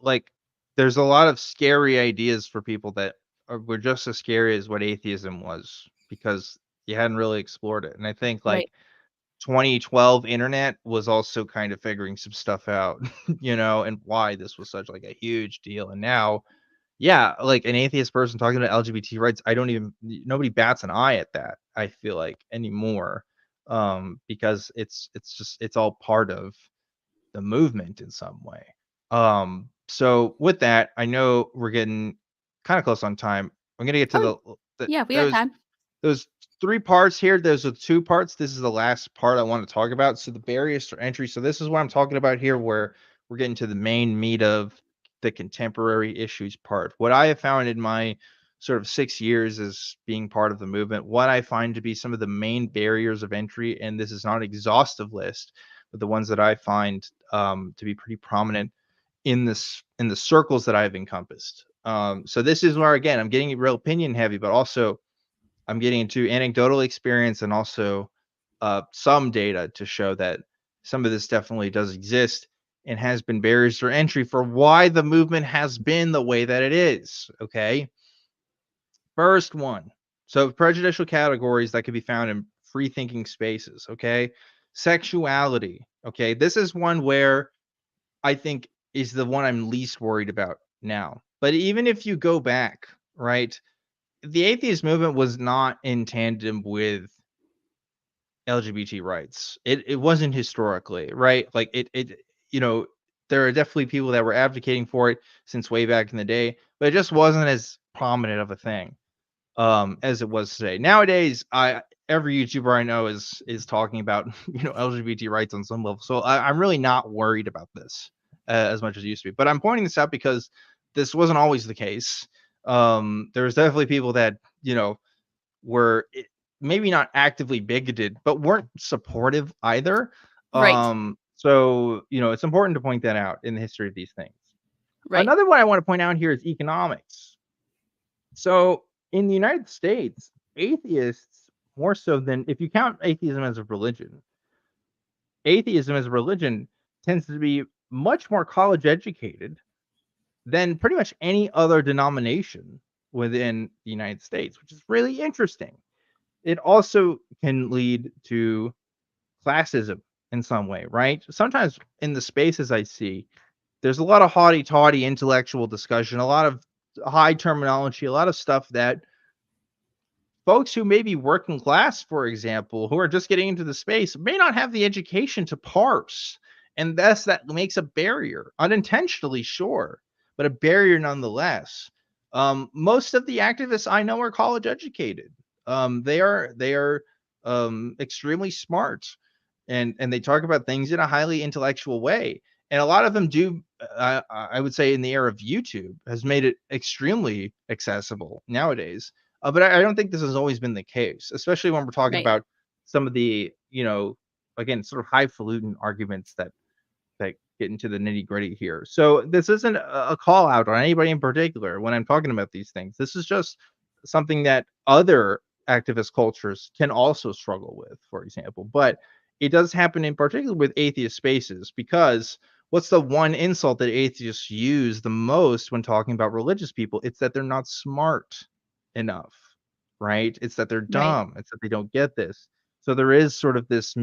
like, there's a lot of scary ideas for people that were just as scary as what atheism was because you hadn't really explored it. And I think Right. like 2012 internet was also kind of figuring some stuff out, and why this was such like a huge deal. And now, yeah, like an atheist person talking about LGBT rights, I don't even nobody bats an eye at that. I feel like anymore, because it's all part of the movement in some way. So with that, I know we're getting kind of close on time. I'm gonna get to Oh, the yeah, we got those time. those three parts here. Those are two parts. This is the last part I want to talk about. So the barriers to entry. So this is what I'm talking about here, where we're getting to the main meat of the contemporary issues part. What I have found in my sort of 6 years as being part of the movement, what I find to be some of the main barriers of entry, and this is not an exhaustive list, but the ones that I find to be pretty prominent in the circles that I've encompassed. So this is where again I'm getting real opinion heavy, but also I'm getting into anecdotal experience and also some data to show that some of this definitely does exist and has been barriers to entry for why the movement has been the way that it is. Okay. First one. So prejudicial categories that can be found in free thinking spaces. Okay. Sexuality. Okay. This is one where I think is the one I'm least worried about now. But even if you go back, right, the atheist movement was not in tandem with LGBT rights. It wasn't historically, right? Like you know, there are definitely people that were advocating for it since way back in the day, but it just wasn't as prominent of a thing as it was today. Nowadays, I every YouTuber I know is talking about LGBT rights on some level. So I'm really not worried about this. as much as it used to be. But I'm pointing this out because this wasn't always the case. There's definitely people that, were maybe not actively bigoted, but weren't supportive either. Right. So, it's important to point that out in the history of these things. Right. Another one I want to point out here is economics. So in the United States, atheists, more so than if you count atheism as a religion, tends to be much more college educated than pretty much any other denomination within the United States, which is really interesting. It also can lead to classism in some way, right? Sometimes in the spaces I see, there's a lot of haughty-taughty intellectual discussion, a lot of high terminology, a lot of stuff that folks who may be working class, for example, who are just getting into the space may not have the education to parse. And thus that makes a barrier, unintentionally, sure, but a barrier nonetheless. Most of the activists I know are college educated. They are extremely smart, and they talk about things in a highly intellectual way. And a lot of them do. I would say, in the era of YouTube, has made it extremely accessible nowadays. But I don't think this has always been the case, especially when we're talking Right. about some of the, again, sort of highfalutin arguments that get into the nitty gritty here. So this isn't a call out on anybody in particular when I'm talking about these things. This is just something that other activist cultures can also struggle with, for example. But it does happen in particular with atheist spaces, because what's the one insult that atheists use the most when talking about religious people? It's that they're not smart enough, right? It's that they're Right. dumb. It's that they don't get this. So there is sort of this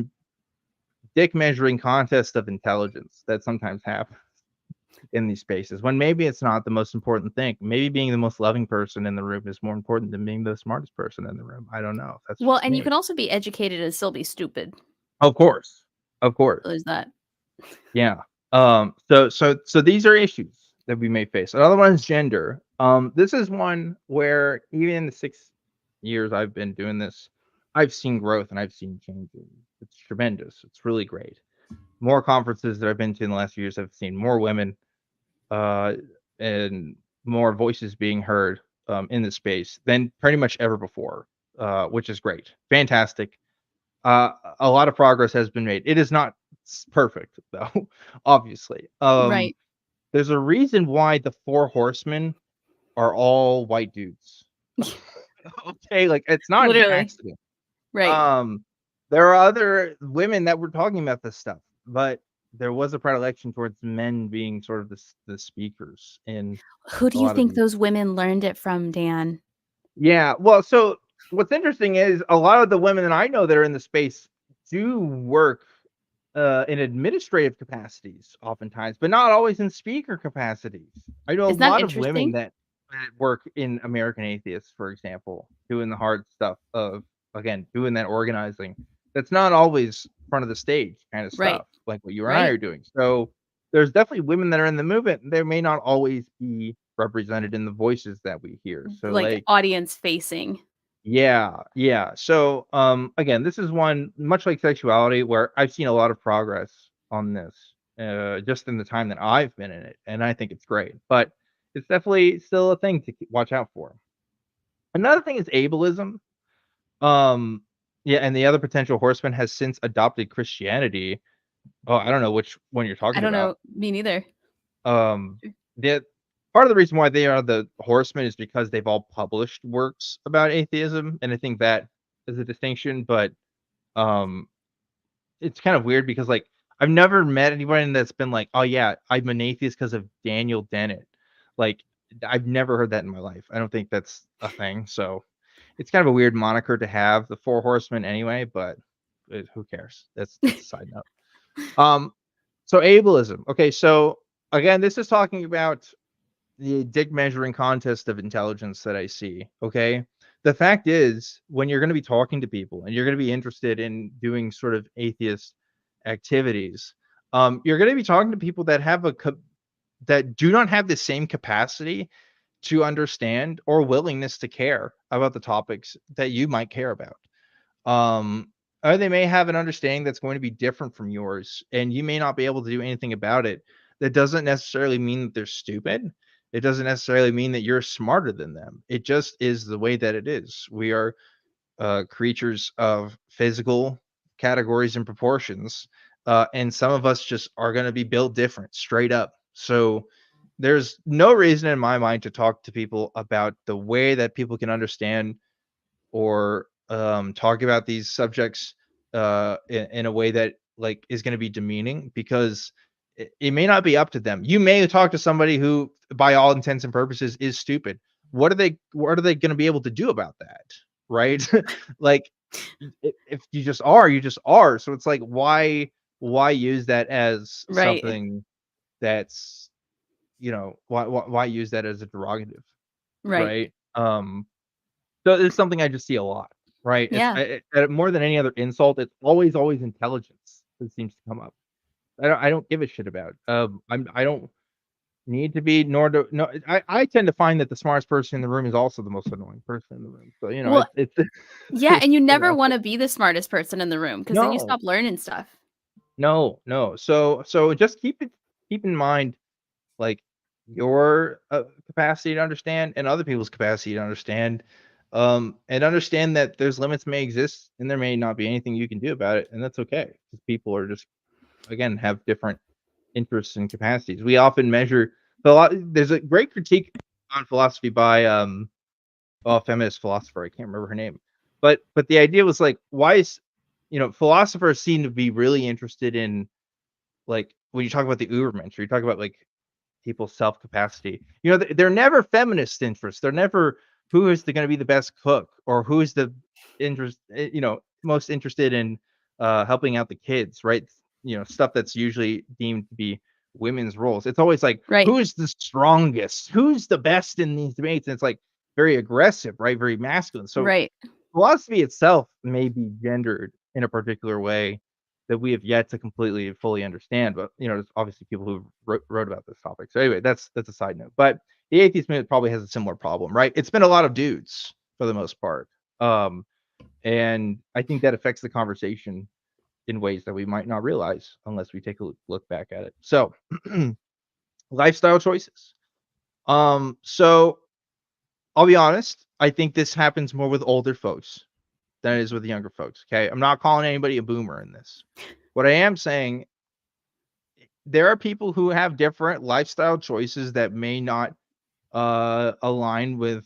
dick measuring contest of intelligence that sometimes happens in these spaces, when maybe it's not the most important thing. Maybe being the most loving person in the room is more important than being the smartest person in the room. I don't know. That's Well, just and you me. can also be educated and still be stupid. Of course. Of course. There's that. Yeah. So these are issues that we may face. Another one is gender. This is one where even in the 6 years I've been doing this, I've seen growth and I've seen changes. It's tremendous. It's really great. More conferences that I've been to in the last few years, I've seen more women, uh, and more voices being heard in this space than pretty much ever before, which is great. Fantastic. A lot of progress has been made. It is not perfect though, obviously. Right. There's a reason why the four horsemen are all white dudes. Okay, like it's not an Literally. accident. Right. Um, there are other women that were talking about this stuff, but there was a predilection towards men being sort of the speakers in Who do a you lot of think these. those women learned it from, Dan? Yeah, well, so what's interesting is a lot of the women that I know that are in the space do work in administrative capacities oftentimes, but not always in speaker capacities. I know a Isn't that lot of women interesting? that work in American Atheists, for example, doing the hard stuff of, again, doing that organizing. That's not always front of the stage kind of Right. stuff, like what you and I Right. are doing. So there's definitely women that are in the movement. They may not always be represented in the voices that we hear. So Like like, audience facing. yeah, yeah. So, again, this is one much like sexuality where I've seen a lot of progress on this, just in the time that I've been in it, and I think it's great. But it's definitely still a thing to watch out for. Another thing is ableism. Um, yeah, and the other potential horseman has since adopted Christianity. Oh, I don't know which one you're I talking don't about. know. Me neither. The part of the reason why they are the horsemen is because they've all published works about atheism, and I think that is a distinction. But um, it's kind of weird because like I've never met anyone that's been like, "Oh yeah, I'm an atheist because of Daniel Dennett." Like I've never heard that in my life. I don't think that's a thing. So it's kind of a weird moniker to have, the Four Horsemen, anyway. But who cares? That's a side note. Um, so ableism. Okay, so again, this is talking about the dick measuring contest of intelligence that I see. Okay. The fact is, when you're going to be talking to people and you're going to be interested in doing sort of atheist activities, you're going to be talking to people that have that do not have the same capacity to understand or willingness to care about the topics that you might care about. Um, or they may have an understanding that's going to be different from yours, and you may not be able to do anything about it. that doesn't necessarily mean that they're stupid. It doesn't necessarily mean that you're smarter than them. It just is the way that it is. We are creatures of physical categories and proportions, and some of us just are going to be built different, straight up. So there's no reason in my mind to talk to people about the way that people can understand or talk about these subjects in a way that like is going to be demeaning, because it may not be up to them. You may talk to somebody who, by all intents and purposes, is stupid. What are they going to be able to do about that, right? Like, if you just are, you just are. So it's like, why use that as Right. something that's, why use that as a derogative, Right. right? So it's something I just see a lot, right? It's Yeah. more than any other insult, it's always intelligence that seems to come up. I don't give a shit about. I don't need to be, nor do no. I tend to find that the smartest person in the room is also the most annoying person in the room. So Well, it's yeah, and you you never know. wanna be the smartest person in the room because then you No, stop learning stuff. no. So just keep in mind, like, your capacity to understand and other people's capacity to understand, and understand that there's limits may exist and there may not be anything you can do about it, and that's okay, because people are just, again, have different interests and capacities. We often measure there's a great critique on philosophy by a feminist philosopher. I can't remember her name, but the idea was like, why is, philosophers seem to be really interested in, like, when you talk about the Ubermensch, or you talk about like people's self capacity. They're never feminist interests. They're never who is going to be the best cook, or who is the most interested in helping out the kids, right? Stuff that's usually deemed to be women's roles. It's always like, Right. who's the strongest, who's the best in these debates, and it's like very aggressive, right? Very masculine. So Right. philosophy itself may be gendered in a particular way that we have yet to completely fully understand. But there's obviously people who wrote about this topic. So anyway, that's a side note. But the atheist movement probably has a similar problem, right? It's been a lot of dudes for the most part, and I think that affects the conversation in ways that we might not realize unless we take a look back at it. So lifestyle choices. So I'll be honest. I think this happens more with older folks than it is with younger folks. Okay. I'm not calling anybody a boomer in this. What I am saying, there are people who have different lifestyle choices that may not align with,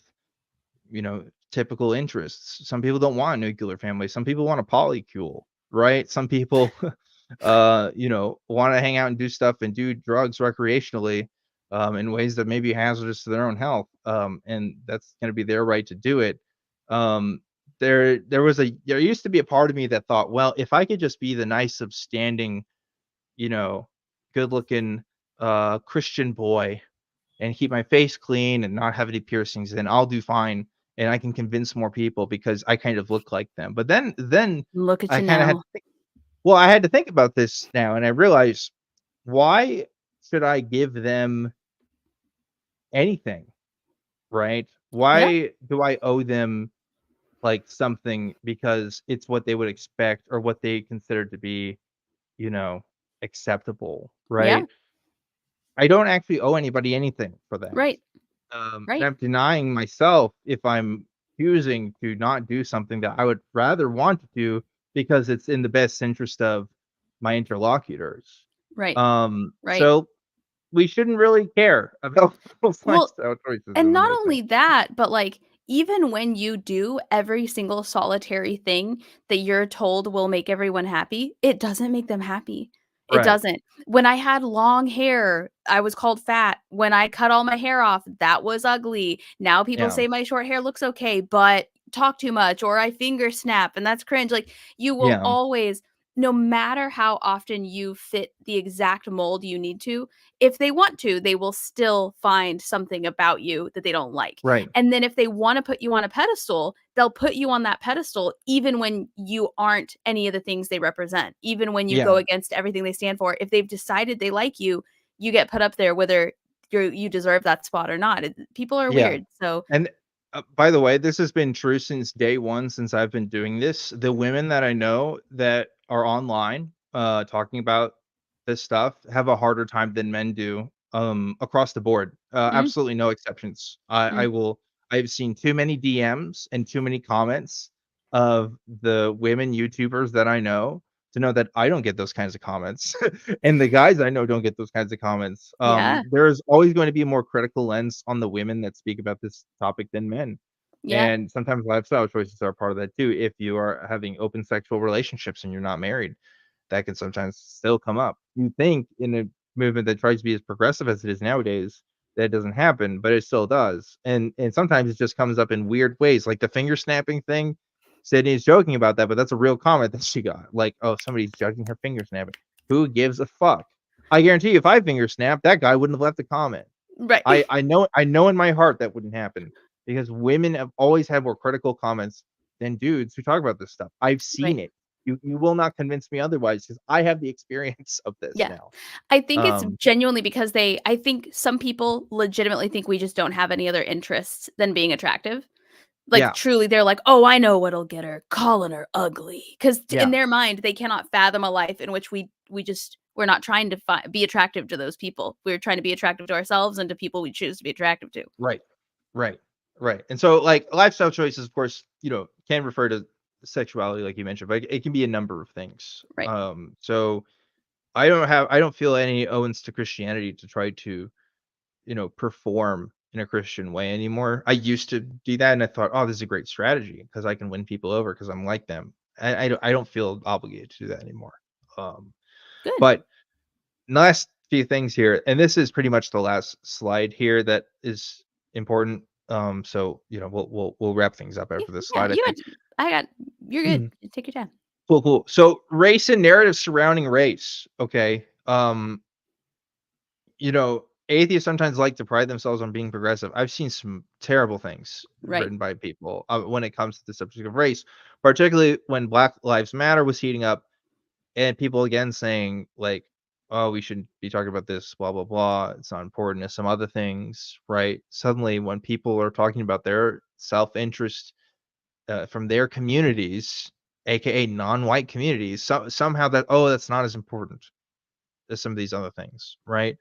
typical interests. Some people don't want a nuclear family. Some people want a polycule, right? Some people want to hang out and do stuff and do drugs recreationally, in ways that may be hazardous to their own health. And that's going to be their right to do it. There used to be a part of me that thought, well, if I could just be the nice, upstanding, you know, good looking Christian boy and keep my face clean and not have any piercings, then I'll do fine. And I can convince more people because I kind of look like them. But then Look at I you kind of had now. to think, well, I had to think about this now, and I realized, why should I give them anything, right? Yeah. Why do I owe them like something because it's what they would expect or what they consider to be, you know, acceptable, Yeah. right? I don't actually owe anybody anything for that. Right. And Right. I'm denying myself if I'm choosing to not do something that I would rather want to do because it's in the best interest of my interlocutors. Right. Right. So we shouldn't really care about people's Well, lifestyle choices and is the not main thing. only that, but, like, even when you do every single solitary thing that you're told will make everyone happy, it doesn't make them happy. It Right. doesn't. When I had long hair, I was called fat. When I cut all my hair off, that was ugly. Now people Yeah. say my short hair looks okay, but talk too much or I finger snap, and that's cringe. Like, you will Yeah. always, no matter how often you fit the exact mold you need to, if they want to, they will still find something about you that they don't like. Right. And then if they wanna put you on a pedestal, they'll put you on that pedestal even when you aren't any of the things they represent, even when you go Yeah. against everything they stand for. If they've decided they like you get put up there whether you deserve that spot or not. People are Yeah. weird, so And by the way, this has been true since day one, since I've been doing this. The women that I know that are online talking about this stuff have a harder time than men do, across the board. Mm, Absolutely no exceptions. mm. I've seen too many DMs and too many comments of the women YouTubers that I know to know that I don't get those kinds of comments, and the guys I know don't get those kinds of comments. Yeah. There's always going to be a more critical lens on the women that speak about this topic than men. Yeah. And sometimes lifestyle choices are part of that too. If you are having open sexual relationships and you're not married, that can sometimes still come up. You think in a movement that tries to be as progressive as it is nowadays, that doesn't happen, but it still does. And sometimes it just comes up in weird ways, like the finger snapping thing. Sydney's joking about that, but that's a real comment that she got. Like, oh, somebody's judging her finger snapping. Who gives a fuck? I guarantee you, if I finger snapped, that guy wouldn't have left a comment. Right. I know in my heart that wouldn't happen because women have always had more critical comments than dudes who talk about this stuff. I've Right. seen it. You will not convince me otherwise because I have the experience of this Yeah. now. I think it's Um, genuinely because I think some people legitimately think we just don't have any other interests than being attractive. Like, yeah, truly, they're like, "Oh, I know what'll get her, calling her ugly." 'Cause in yeah, their mind, they cannot fathom a life in which we're not trying to be attractive to those people. We're trying to be attractive to ourselves and to people we choose to be attractive to. right, right, right. And so, like, lifestyle choices, of course, can refer to sexuality, like you mentioned, but it can be a number of things. Right. So I don't feel any owens to Christianity to try to perform in a Christian way anymore. I used to do that, and I thought, "Oh, this is a great strategy because I can win people over because 'cause I'm like them." I don't feel obligated to do that anymore. Um, Good. but last few things here, and this is pretty much the last slide here that is important. So, we'll wrap things up Yeah, after this yeah, slide, I think. I got you're good. Mhm. Take your time. Cool, cool. So, race and narrative surrounding race, okay? Atheists sometimes like to pride themselves on being progressive. I've seen some terrible things Right. written by people when it comes to the subject of race, particularly when Black Lives Matter was heating up, and people again saying like, "Oh, we shouldn't be talking about this, blah blah blah. It's not important as some other things." Right? Suddenly, when people are talking about their self-interest from their communities, aka non-white communities, somehow that's not as important as some of these other things, right?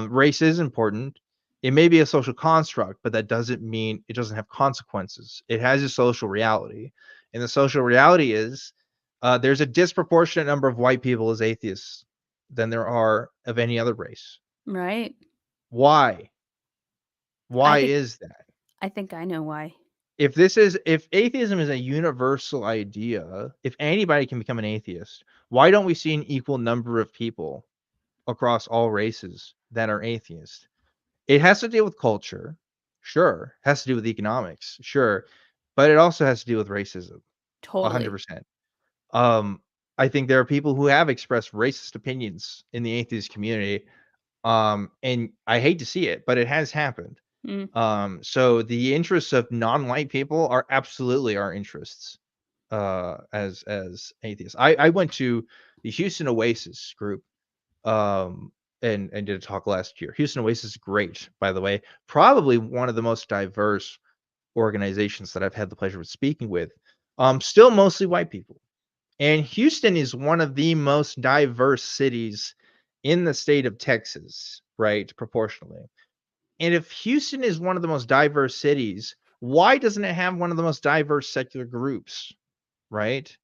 Race is important. It may be a social construct, but that doesn't mean it doesn't have consequences. It has a social reality. And the social reality is there's a disproportionate number of white people as atheists than there are of any other race. Right. Why? I Why think is that? I think I know why. If atheism is a universal idea, if anybody can become an atheist, why don't we see an equal number of people across all races that are atheists? It has to deal with culture, sure. Has to do with economics, sure. But it also has to do with racism, Totally. 100%. Um, I think there are people who have expressed racist opinions in the atheist community, and I hate to see it, but it has happened. Mm, So the interests of non-white people are absolutely our interests, as atheists. I went to the Houston Oasis group, um, and did a talk last year. Houston Oasis is great, by the way. Probably one of the most diverse organizations that I've had the pleasure of speaking with. Still mostly white people. And Houston is one of the most diverse cities in the state of Texas, right? Proportionally. And if Houston is one of the most diverse cities, why doesn't it have one of the most diverse secular groups, right?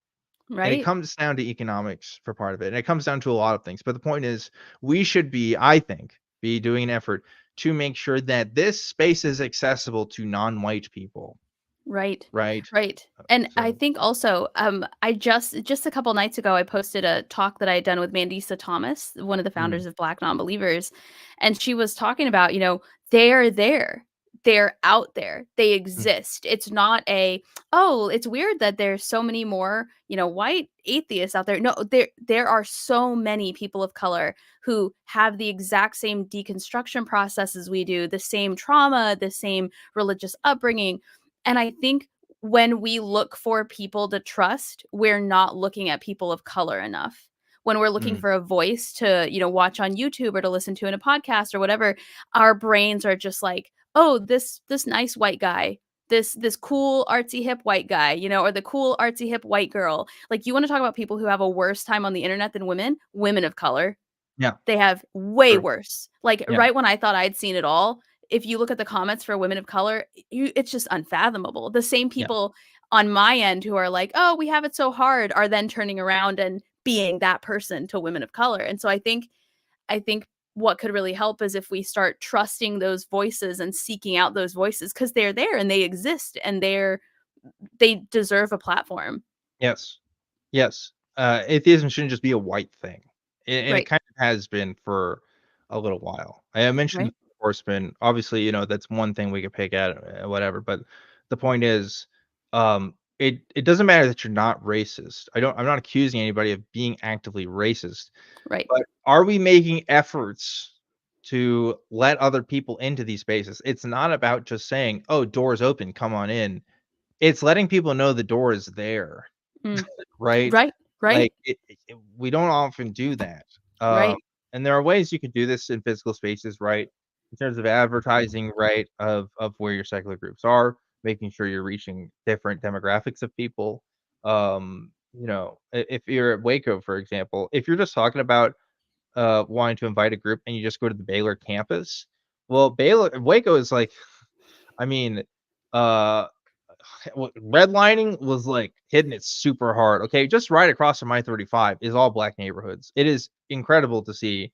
And it right. comes down to economics for part of it. And it comes down to a lot of things. But the point is, we should I think, be doing an effort to make sure that this space is accessible to non-white people, Right. right? Right. And I So, think also, I just a couple nights ago, I posted a talk that I had done with Mandisa Thomas, one of the mm, founders of Black Nonbelievers, and she was talking about, they're there. They're out there. They mm, exist. It's not oh, it's weird that there's so many more, white atheists out there. No, there are so many people of color who have the exact same deconstruction process as we do, the same trauma, the same religious upbringing. And I think when we look for people to trust, we're not looking at people of color enough. When we're looking mm, for a voice to, watch on YouTube or to listen to in a podcast or whatever, our brains are just like, "Oh, this nice white guy. this cool artsy hip white guy, you know, or the cool artsy hip white girl. Like, you want to talk about people who have a worse time on the internet than women of color. Yeah, They have way true. worse. Like, Yeah. right when I thought I'd seen it all, if you look at the comments for women of color, it's just unfathomable. The same Yeah. people on my end who are like, "Oh, we have it so hard," are then turning around and being that person to women of color. And so I think what could really help is if we start trusting those voices and seeking out those voices, because they're there and they exist and they deserve a platform. Yes. Yes. Atheism shouldn't just be a white thing, and it Right. kind of has been for a little while. I mentioned Right. the horseman. Obviously, that's one thing we could pick at, whatever. But the point is, it doesn't matter that you're not racist. I'm not accusing anybody of being actively racist, Right. but are we making efforts to let other people into these spaces? It's not about just saying, "Oh, doors open, come on in." It's letting people know the door is there. Mm. Right? Right. Right. Like, we don't often do that, um, Right. and there are ways you could do this in physical spaces, right? In terms of advertising, right, of where your secular groups are, making sure you're reaching different demographics of people, if you're at Waco, for example, if you're just talking about, wanting to invite a group and you just go to the Baylor campus, well, Baylor Waco is like, I mean, uh redlining was like hitting it super hard. Okay, just right across from I-35 is all black neighborhoods. It is incredible to see,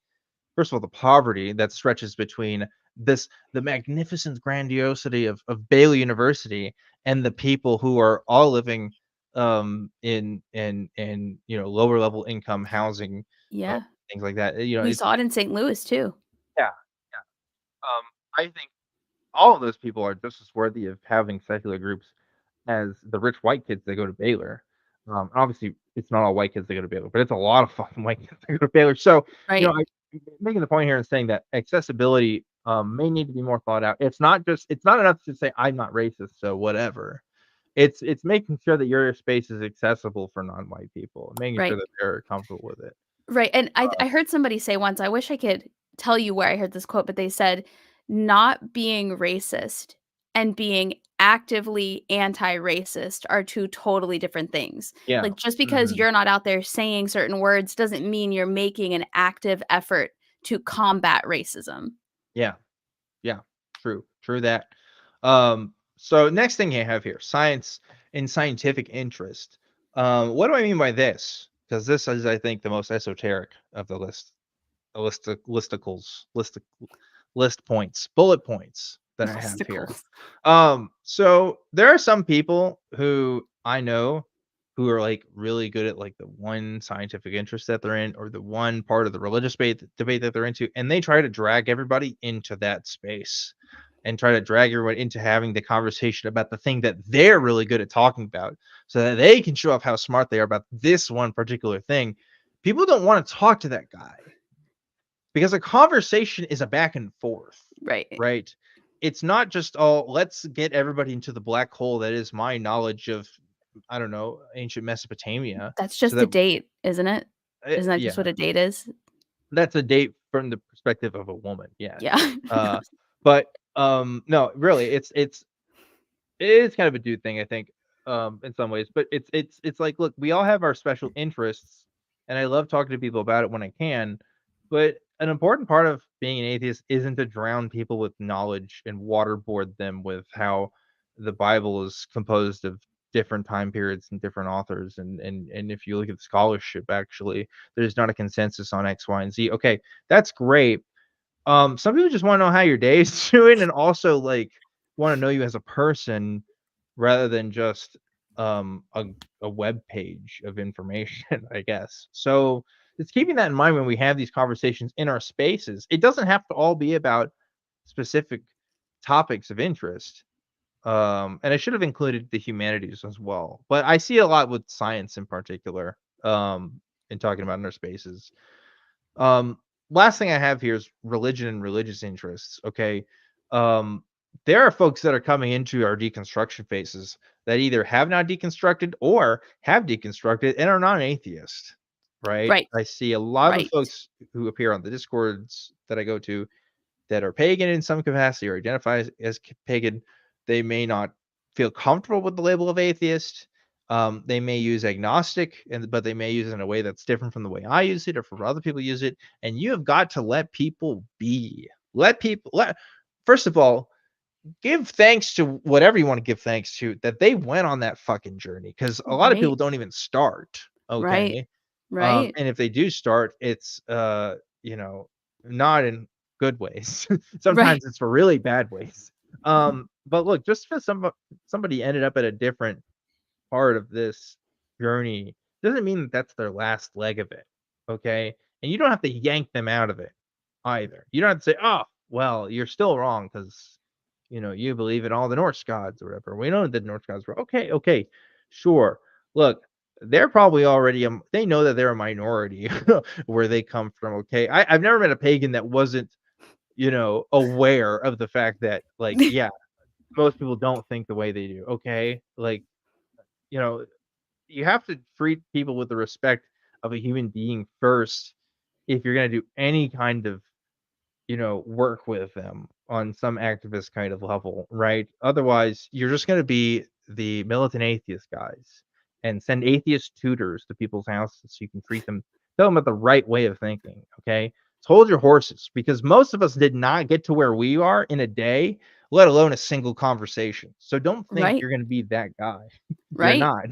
first of all, the poverty that stretches between the magnificent grandiosity of Baylor University and the people who are all living in lower level income housing, uh, Yeah. things like that. We It's saw it in St. Louis too. yeah, yeah. I think all of those people are just as worthy of having secular groups as the rich white kids that go to Baylor. Obviously, it's not all white kids that go to Baylor, but it's a lot of fucking white kids that go to Baylor. So, Right. I'm making the point here and saying that accessibility may need to be more thought out. It's not enough to say I'm not racist, so whatever. It's making sure that your space is accessible for non-white people and making sure Right. that they're comfortable with it. Right. And I heard somebody say once, I wish I could tell you where I heard this quote, but they said, "Not being racist and being actively anti-racist are two totally different things." Yeah. Like, just because Mhm. you're not out there saying certain words doesn't mean you're making an active effort to combat racism. Yeah. Yeah, true, true that. So next thing I have here, science and scientific interest. What do I mean by this? Because this is, I think, the most esoteric of the list points, bullet points that I have here. Obstacles. So there are some people who I know who are like really good at like the one scientific interest that they're in or the one part of the religious debate that they're into, and they try to drag everybody into that space and try to drag everyone into having the conversation about the thing that they're really good at talking about so that they can show off how smart they are about this one particular thing. People don't want to talk to that guy because a conversation is a back and forth, Right. right? It's not just, oh, let's get everybody into the black hole that is my knowledge of, I don't know, ancient Mesopotamia. That's So just a that, date, isn't it? Isn't that just yeah, what a date is? that's a date from the perspective of a woman. Yes. Yeah. Uh, but no, really, it is kind of a dude thing, I think, in some ways. But it's like, look, we all have our special interests, and I love talking to people about it when I can. But an important part of being an atheist isn't to drown people with knowledge and waterboard them with how the Bible is composed of different time periods and different authors. And if you look at the scholarship, actually, there's not a consensus on X, Y, and Z. Okay, that's great. Some people just want to know how your day is doing and also like want to know you as a person rather than just a web page of information, I guess. So it's keeping that in mind when we have these conversations in our spaces. It doesn't have to all be about specific topics of interest. And I should have included the humanities as well. But I see a lot with science in particular, in talking about in our spaces. Um, Last thing I have here is religion and religious interests. Okay. Um, there are folks that are coming into our deconstruction phases that either have not deconstructed or have deconstructed and are not an atheist. Right. Right. I see a lot of Right. folks who appear on the discords that I go to that are pagan in some capacity or identify as pagan. They may not feel comfortable with the label of atheist. They may use agnostic, but they may use it in a way that's different from the way I use it or from other people use it. And you have got to let people be. Let people let First of all, give thanks to whatever you want to give thanks to that they went on that fucking journey, because a lot of Right. people don't even start. Right. Okay. Right. And if they do start, it's you know, not in good ways. Right. Sometimes it's for really bad ways. But look, just because somebody ended up at a different part of this journey doesn't mean that that's their last leg of it. Okay. And you don't have to yank them out of it either. You don't have to say, oh, well, you're still wrong because you believe in all the Norse gods or whatever. We know that the Norse gods were okay, okay, sure. Look, they're probably already they know that they're a minority where they come from. Okay. I've never met a pagan that wasn't, aware of the fact that, like, yeah, most people don't think the way they do. Okay. Like, you know, you have to treat people with the respect of a human being first if you're gonna do any kind of work with them on some activist kind of level, right? Otherwise, you're just going to be the militant atheist guys and send atheist tutors to people's houses so you can tell them about the right way of thinking, okay? So hold your horses, because most of us did not get to where we are in a day, let alone a single conversation. So don't think Right. you're going to be that guy. You're Right. not.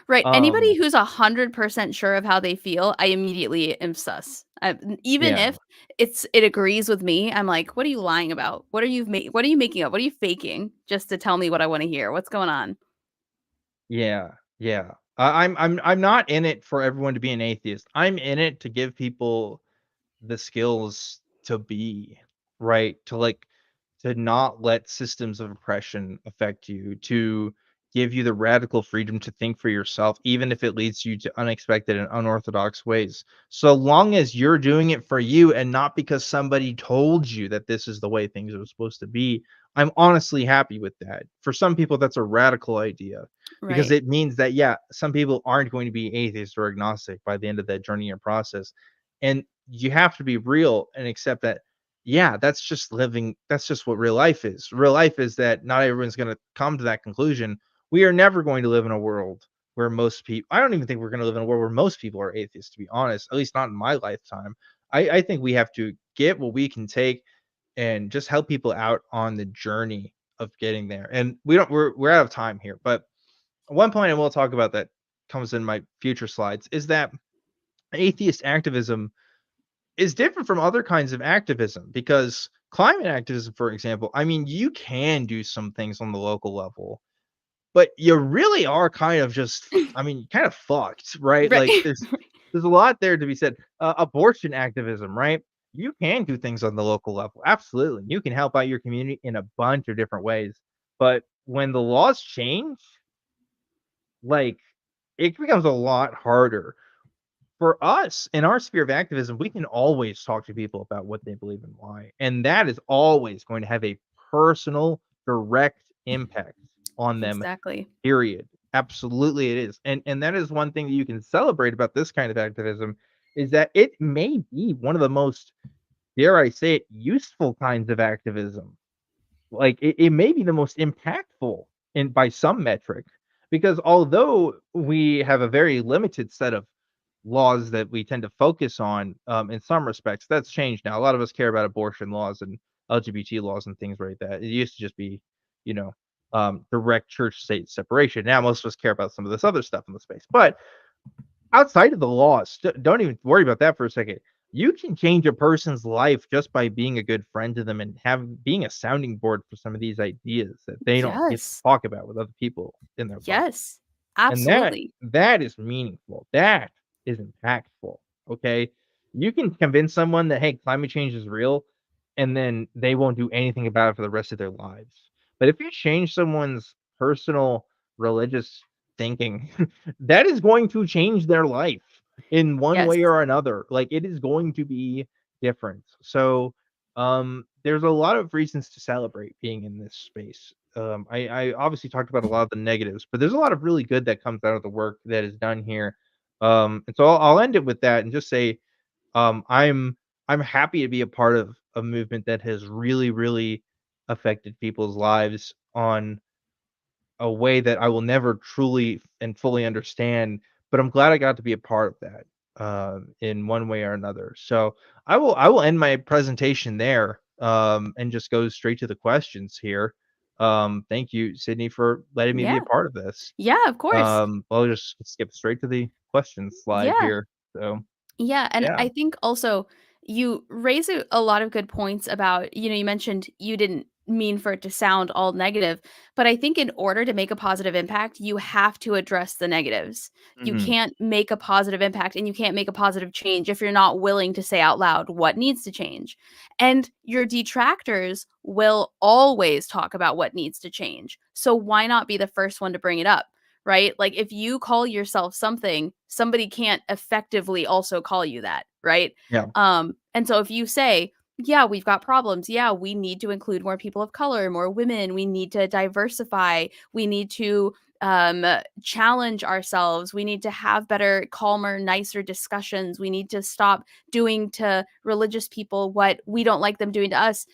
Right. Anybody um, who's 100% sure of how they feel, I immediately am sus. Even yeah. if it agrees with me, I'm like, "What are you lying about? What are you making up? What are you faking just to tell me what I wanna hear? What's going on?" Yeah, yeah. I'm not in it for everyone to be an atheist. I'm in it to give people the skills to be, right? To not let systems of oppression affect you, to give you the radical freedom to think for yourself, even if it leads you to unexpected and unorthodox ways. So long as you're doing it for you and not because somebody told you that this is the way things are supposed to be, I'm honestly happy with that. For some people, that's a radical idea because Right. it means that, yeah, some people aren't going to be atheist or agnostic by the end of that journey or process. And you have to be real and accept that, yeah, that's just what real life is. Real life is that not everyone's going to come to that conclusion. We are never going to live in a world where most people, I don't even think we're going to live in a world where most people are atheists, to be honest, at least not in my lifetime. I think we have to get what we can take and just help people out on the journey of getting there. And we're out of time here, but one point I will talk about that comes in my future slides is that atheist activism is different from other kinds of activism, because climate activism, for example, I mean, you can do some things on the local level, but you really are kind of just, I mean, kind of fucked, right? Right. Like there's a lot there to be said. Abortion activism, right? You can do things on the local level. Absolutely. You can help out your community in a bunch of different ways. But when the laws change, like, it becomes a lot harder. For us, in our sphere of activism, we can always talk to people about what they believe and why, and that is always going to have a personal, direct impact on them, Exactly. period. Absolutely, it is, and that is one thing that you can celebrate about this kind of activism, is that it may be one of the most, dare I say it, useful kinds of activism. Like, it may be the most impactful in by some metric, because although we have a very limited set of laws that we tend to focus on, in some respects, that's changed now. A lot of us care about abortion laws and LGBT laws and things like that. It used to just be, you know, direct church state separation. Now most of us care about some of this other stuff in the space. But outside of the laws, don't even worry about that for a second. You can change a person's life just by being a good friend to them and being a sounding board for some of these ideas that they don't get to Yes. talk about with other people in their life. Yes. And that Absolutely. that is meaningful. That is impactful. Okay. You can convince someone that, hey, climate change is real, and then they won't do anything about it for the rest of their lives. But if you change someone's personal religious thinking, that is going to change their life in one Yes. way or another. Like, it is going to be different. So there's a lot of reasons to celebrate being in this space. I obviously talked about a lot of the negatives, but there's a lot of really good that comes out of the work that is done here. And so I'll end it with that and just say, um, I'm I'm happy to be a part of a movement that has really, really affected people's lives on a way that I will never truly and fully understand, but I'm glad I got to be a part of that, in one way or another. So I will end my presentation there, and just go straight to the questions here. Thank you, Sydney, for letting me be Yeah. a part of this. Yeah, of course. I'll just skip straight to the questions slide Yeah. here. So Yeah, and yeah. I think also you raise a lot of good points about, you mentioned you didn't mean for it to sound all negative, but I think in order to make a positive impact, you have to address the negatives. You Mhm. can't make a positive impact and you can't make a positive change if you're not willing to say out loud what needs to change. And your detractors will always talk about what needs to change. So why not be the first one to bring it up? Right? Like if you call yourself something, somebody can't effectively also call you that, right? Yeah. And so if you say, yeah, we've got problems. Yeah, we need to include more people of color, more women. We need to diversify. We need to challenge ourselves. We need to have better, calmer, nicer discussions. We need to stop doing to religious people what we don't like them doing to us.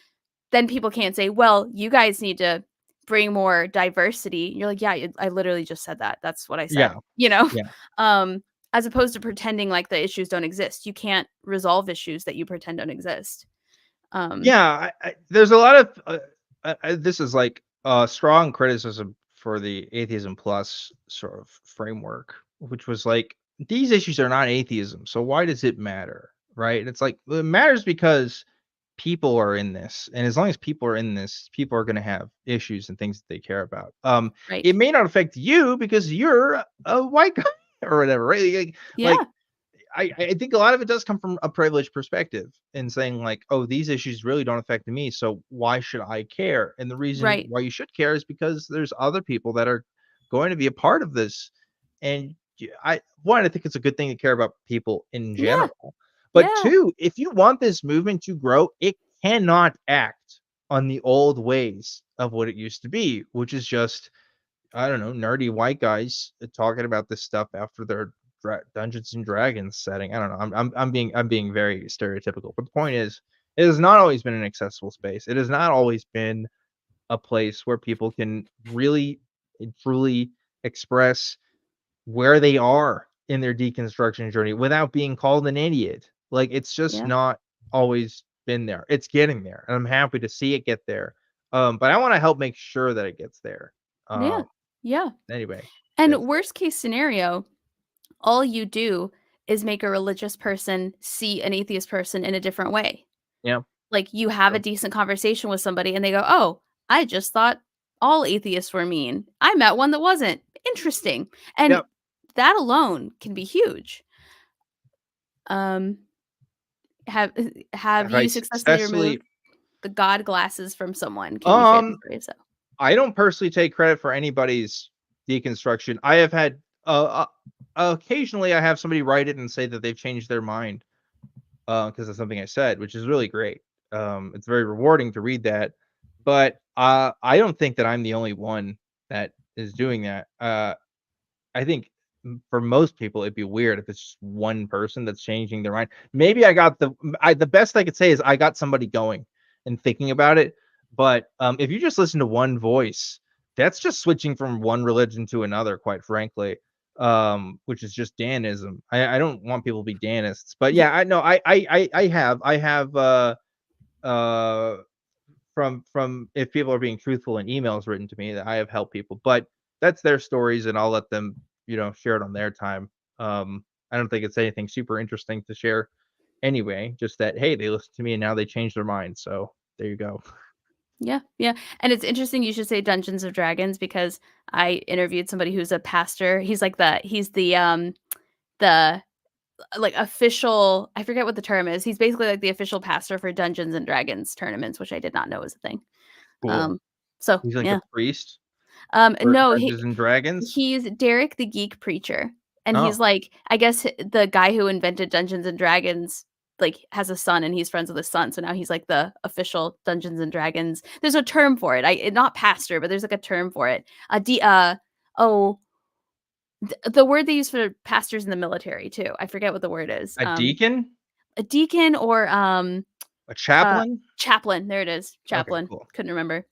Then people can't say, well, you guys need to bring more diversity. You're like, yeah, I literally just said that. That's what I said, Yeah. you know? Yeah. Um, as opposed to pretending like the issues don't exist. You can't resolve issues that you pretend don't exist. Um, Yeah, there's a lot of this is like a strong criticism for the atheism plus sort of framework, which was like these issues are not atheism, so why does it matter, right? And it's like well, it matters because people are in this, and as long as people are in this, people are going to have issues and things that they care about. right. It may not affect you because you're a white guy or whatever, right? Yeah. I think a lot of it does come from a privileged perspective and saying like, oh, these issues really don't affect me, so why should I care? And the reason Right. why you should care is because there's other people that are going to be a part of this. And I think it's a good thing to care about people in Yeah. general. But Yeah. two, if you want this movement to grow, it cannot act on the old ways of what it used to be, which is just I don't know, nerdy white guys talking about this stuff after their Dungeons and Dragons setting. I don't know. I'm being very stereotypical, but the point is, it has not always been an accessible space. It has not always been a place where people can really and truly express where they are in their deconstruction journey without being called an idiot. Like it's just Yeah. not always been there. It's getting there, and I'm happy to see it get there. But I want to help make sure that it gets there. Yeah. Um, Yeah. Anyway, And that's worst case scenario, all you do is make a religious person see an atheist person in a different way. yeah, Like, you have a true. decent conversation with somebody and they go, "Oh, I just thought all atheists were mean. I met one that wasn't. Interesting." And Yep. that alone can be huge. Um, have you I successfully successfully removed the god glasses from someone? Can you share the um, story if so? I don't personally take credit for anybody's deconstruction. I have had occasionally I have somebody write it and say that they've changed their mind because of something I said, which is really great. It's very rewarding to read that, but I don't think that I'm the only one that is doing that. I think for most people it'd be weird if it's just one person that's changing their mind. Maybe the best I could say is I got somebody going and thinking about it. But if you just listen to one voice, that's just switching from one religion to another, quite frankly. Which is just Danism. I don't want people to be Danists, but Yeah, yeah, I know I have uh from if people are being truthful in emails written to me that I have helped people, but that's their stories and I'll let them, share it on their time. I don't think it's anything super interesting to share anyway, just that hey, they listened to me and now they changed their mind. So there you go. yeah, yeah, and it's interesting you should say Dungeons of Dragons because I interviewed somebody who's a pastor. The like official, I forget what the term is. He's basically like the official pastor for Dungeons and Dragons tournaments, which I did not know was a thing. Cool. Um, so He's like a yeah. priest for No, Dungeons and Dragons. he's Derek the Geek Preacher, and he's Oh, like, I guess the guy who invented Dungeons and Dragons like has a son, and he's friends with his son, so now he's like the official Dungeons and Dragons. There's a term for it. Not pastor, but there's like a term for it. Oh, the word they use for pastors in the military too. I forget what the word is. a deacon, A deacon or a uh chaplain. chaplain. There it is. Okay, Chaplain. cool, Couldn't remember.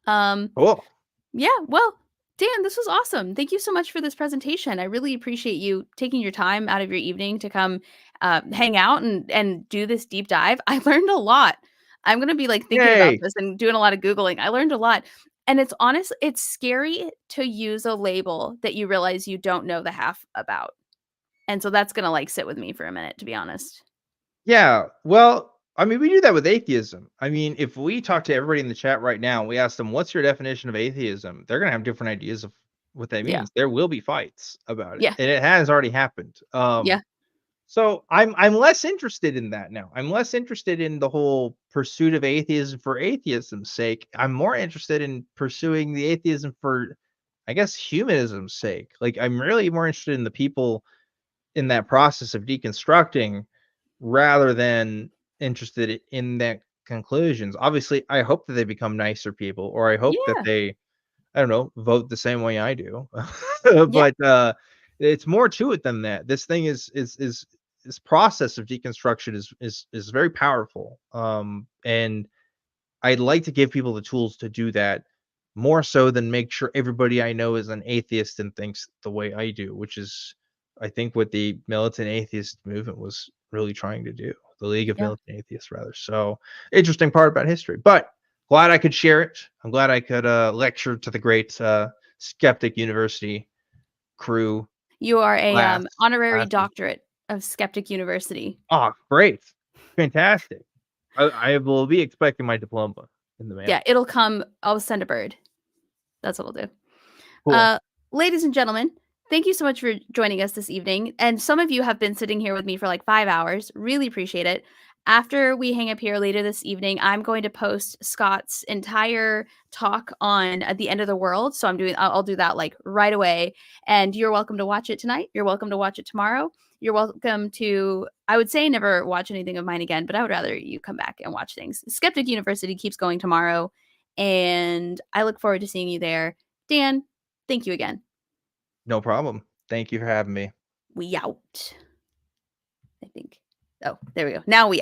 Um cool. yeah, well, Dan, this was awesome. Thank you so much for this presentation. I really appreciate you taking your time out of your evening to come hang out and do this deep dive. I learned a lot. I'm going to be like thinking about Yay! this and doing a lot of Googling. I learned a lot. And it's scary to use a label that you realize you don't know the half about. And so that's going to like sit with me for a minute, to be honest. Yeah, well, I mean, we do that with atheism. I mean, if we talk to everybody in the chat right now, and we ask them, "What's your definition of atheism?" They're gonna have different ideas of what that Yeah. means. There will be fights about it, Yeah. and it has already happened. Yeah. So I'm less interested in that now. I'm less interested in the whole pursuit of atheism for atheism's sake. I'm more interested in pursuing the atheism for, I guess, humanism's sake. Like, I'm really more interested in the people in that process of deconstructing rather than interested in that conclusions. Obviously, I hope that they become nicer people, or I hope that Yeah. they, I don't know, vote the same way I do. Yeah. But it's more to it than that. This thing is this process of deconstruction is very powerful. And I'd like to give people the tools to do that more so than make sure everybody I know is an atheist and thinks the way I do, which is, I think, what the militant atheist movement was really trying to do. The League of Yeah. Militant Atheists, rather. So, interesting part about history. But glad I could share it. I'm glad I could lecture to the great Skeptic University crew You are a class honorary classes. doctorate of Skeptic University. Oh, great. Fantastic. I will be expecting my diploma in the Yeah, mail. it'll come. I'll send a bird. That's what I'll do. Cool. Uh, Ladies and gentlemen, thank you so much for joining us this evening. And some of you have been sitting here with me for like 5 hours. Really appreciate it. After we hang up here later this evening, I'm going to post Scott's entire talk on At the End of the World. So I'll do that like right away. And you're welcome to watch it tonight. You're welcome to watch it tomorrow. You're welcome to, I would say never watch anything of mine again, but I would rather you come back and watch things. Skeptic University keeps going tomorrow. And I look forward to seeing you there. Dan, thank you again. No problem. Thank you for having me. We out. I think. Oh, there we go. Now we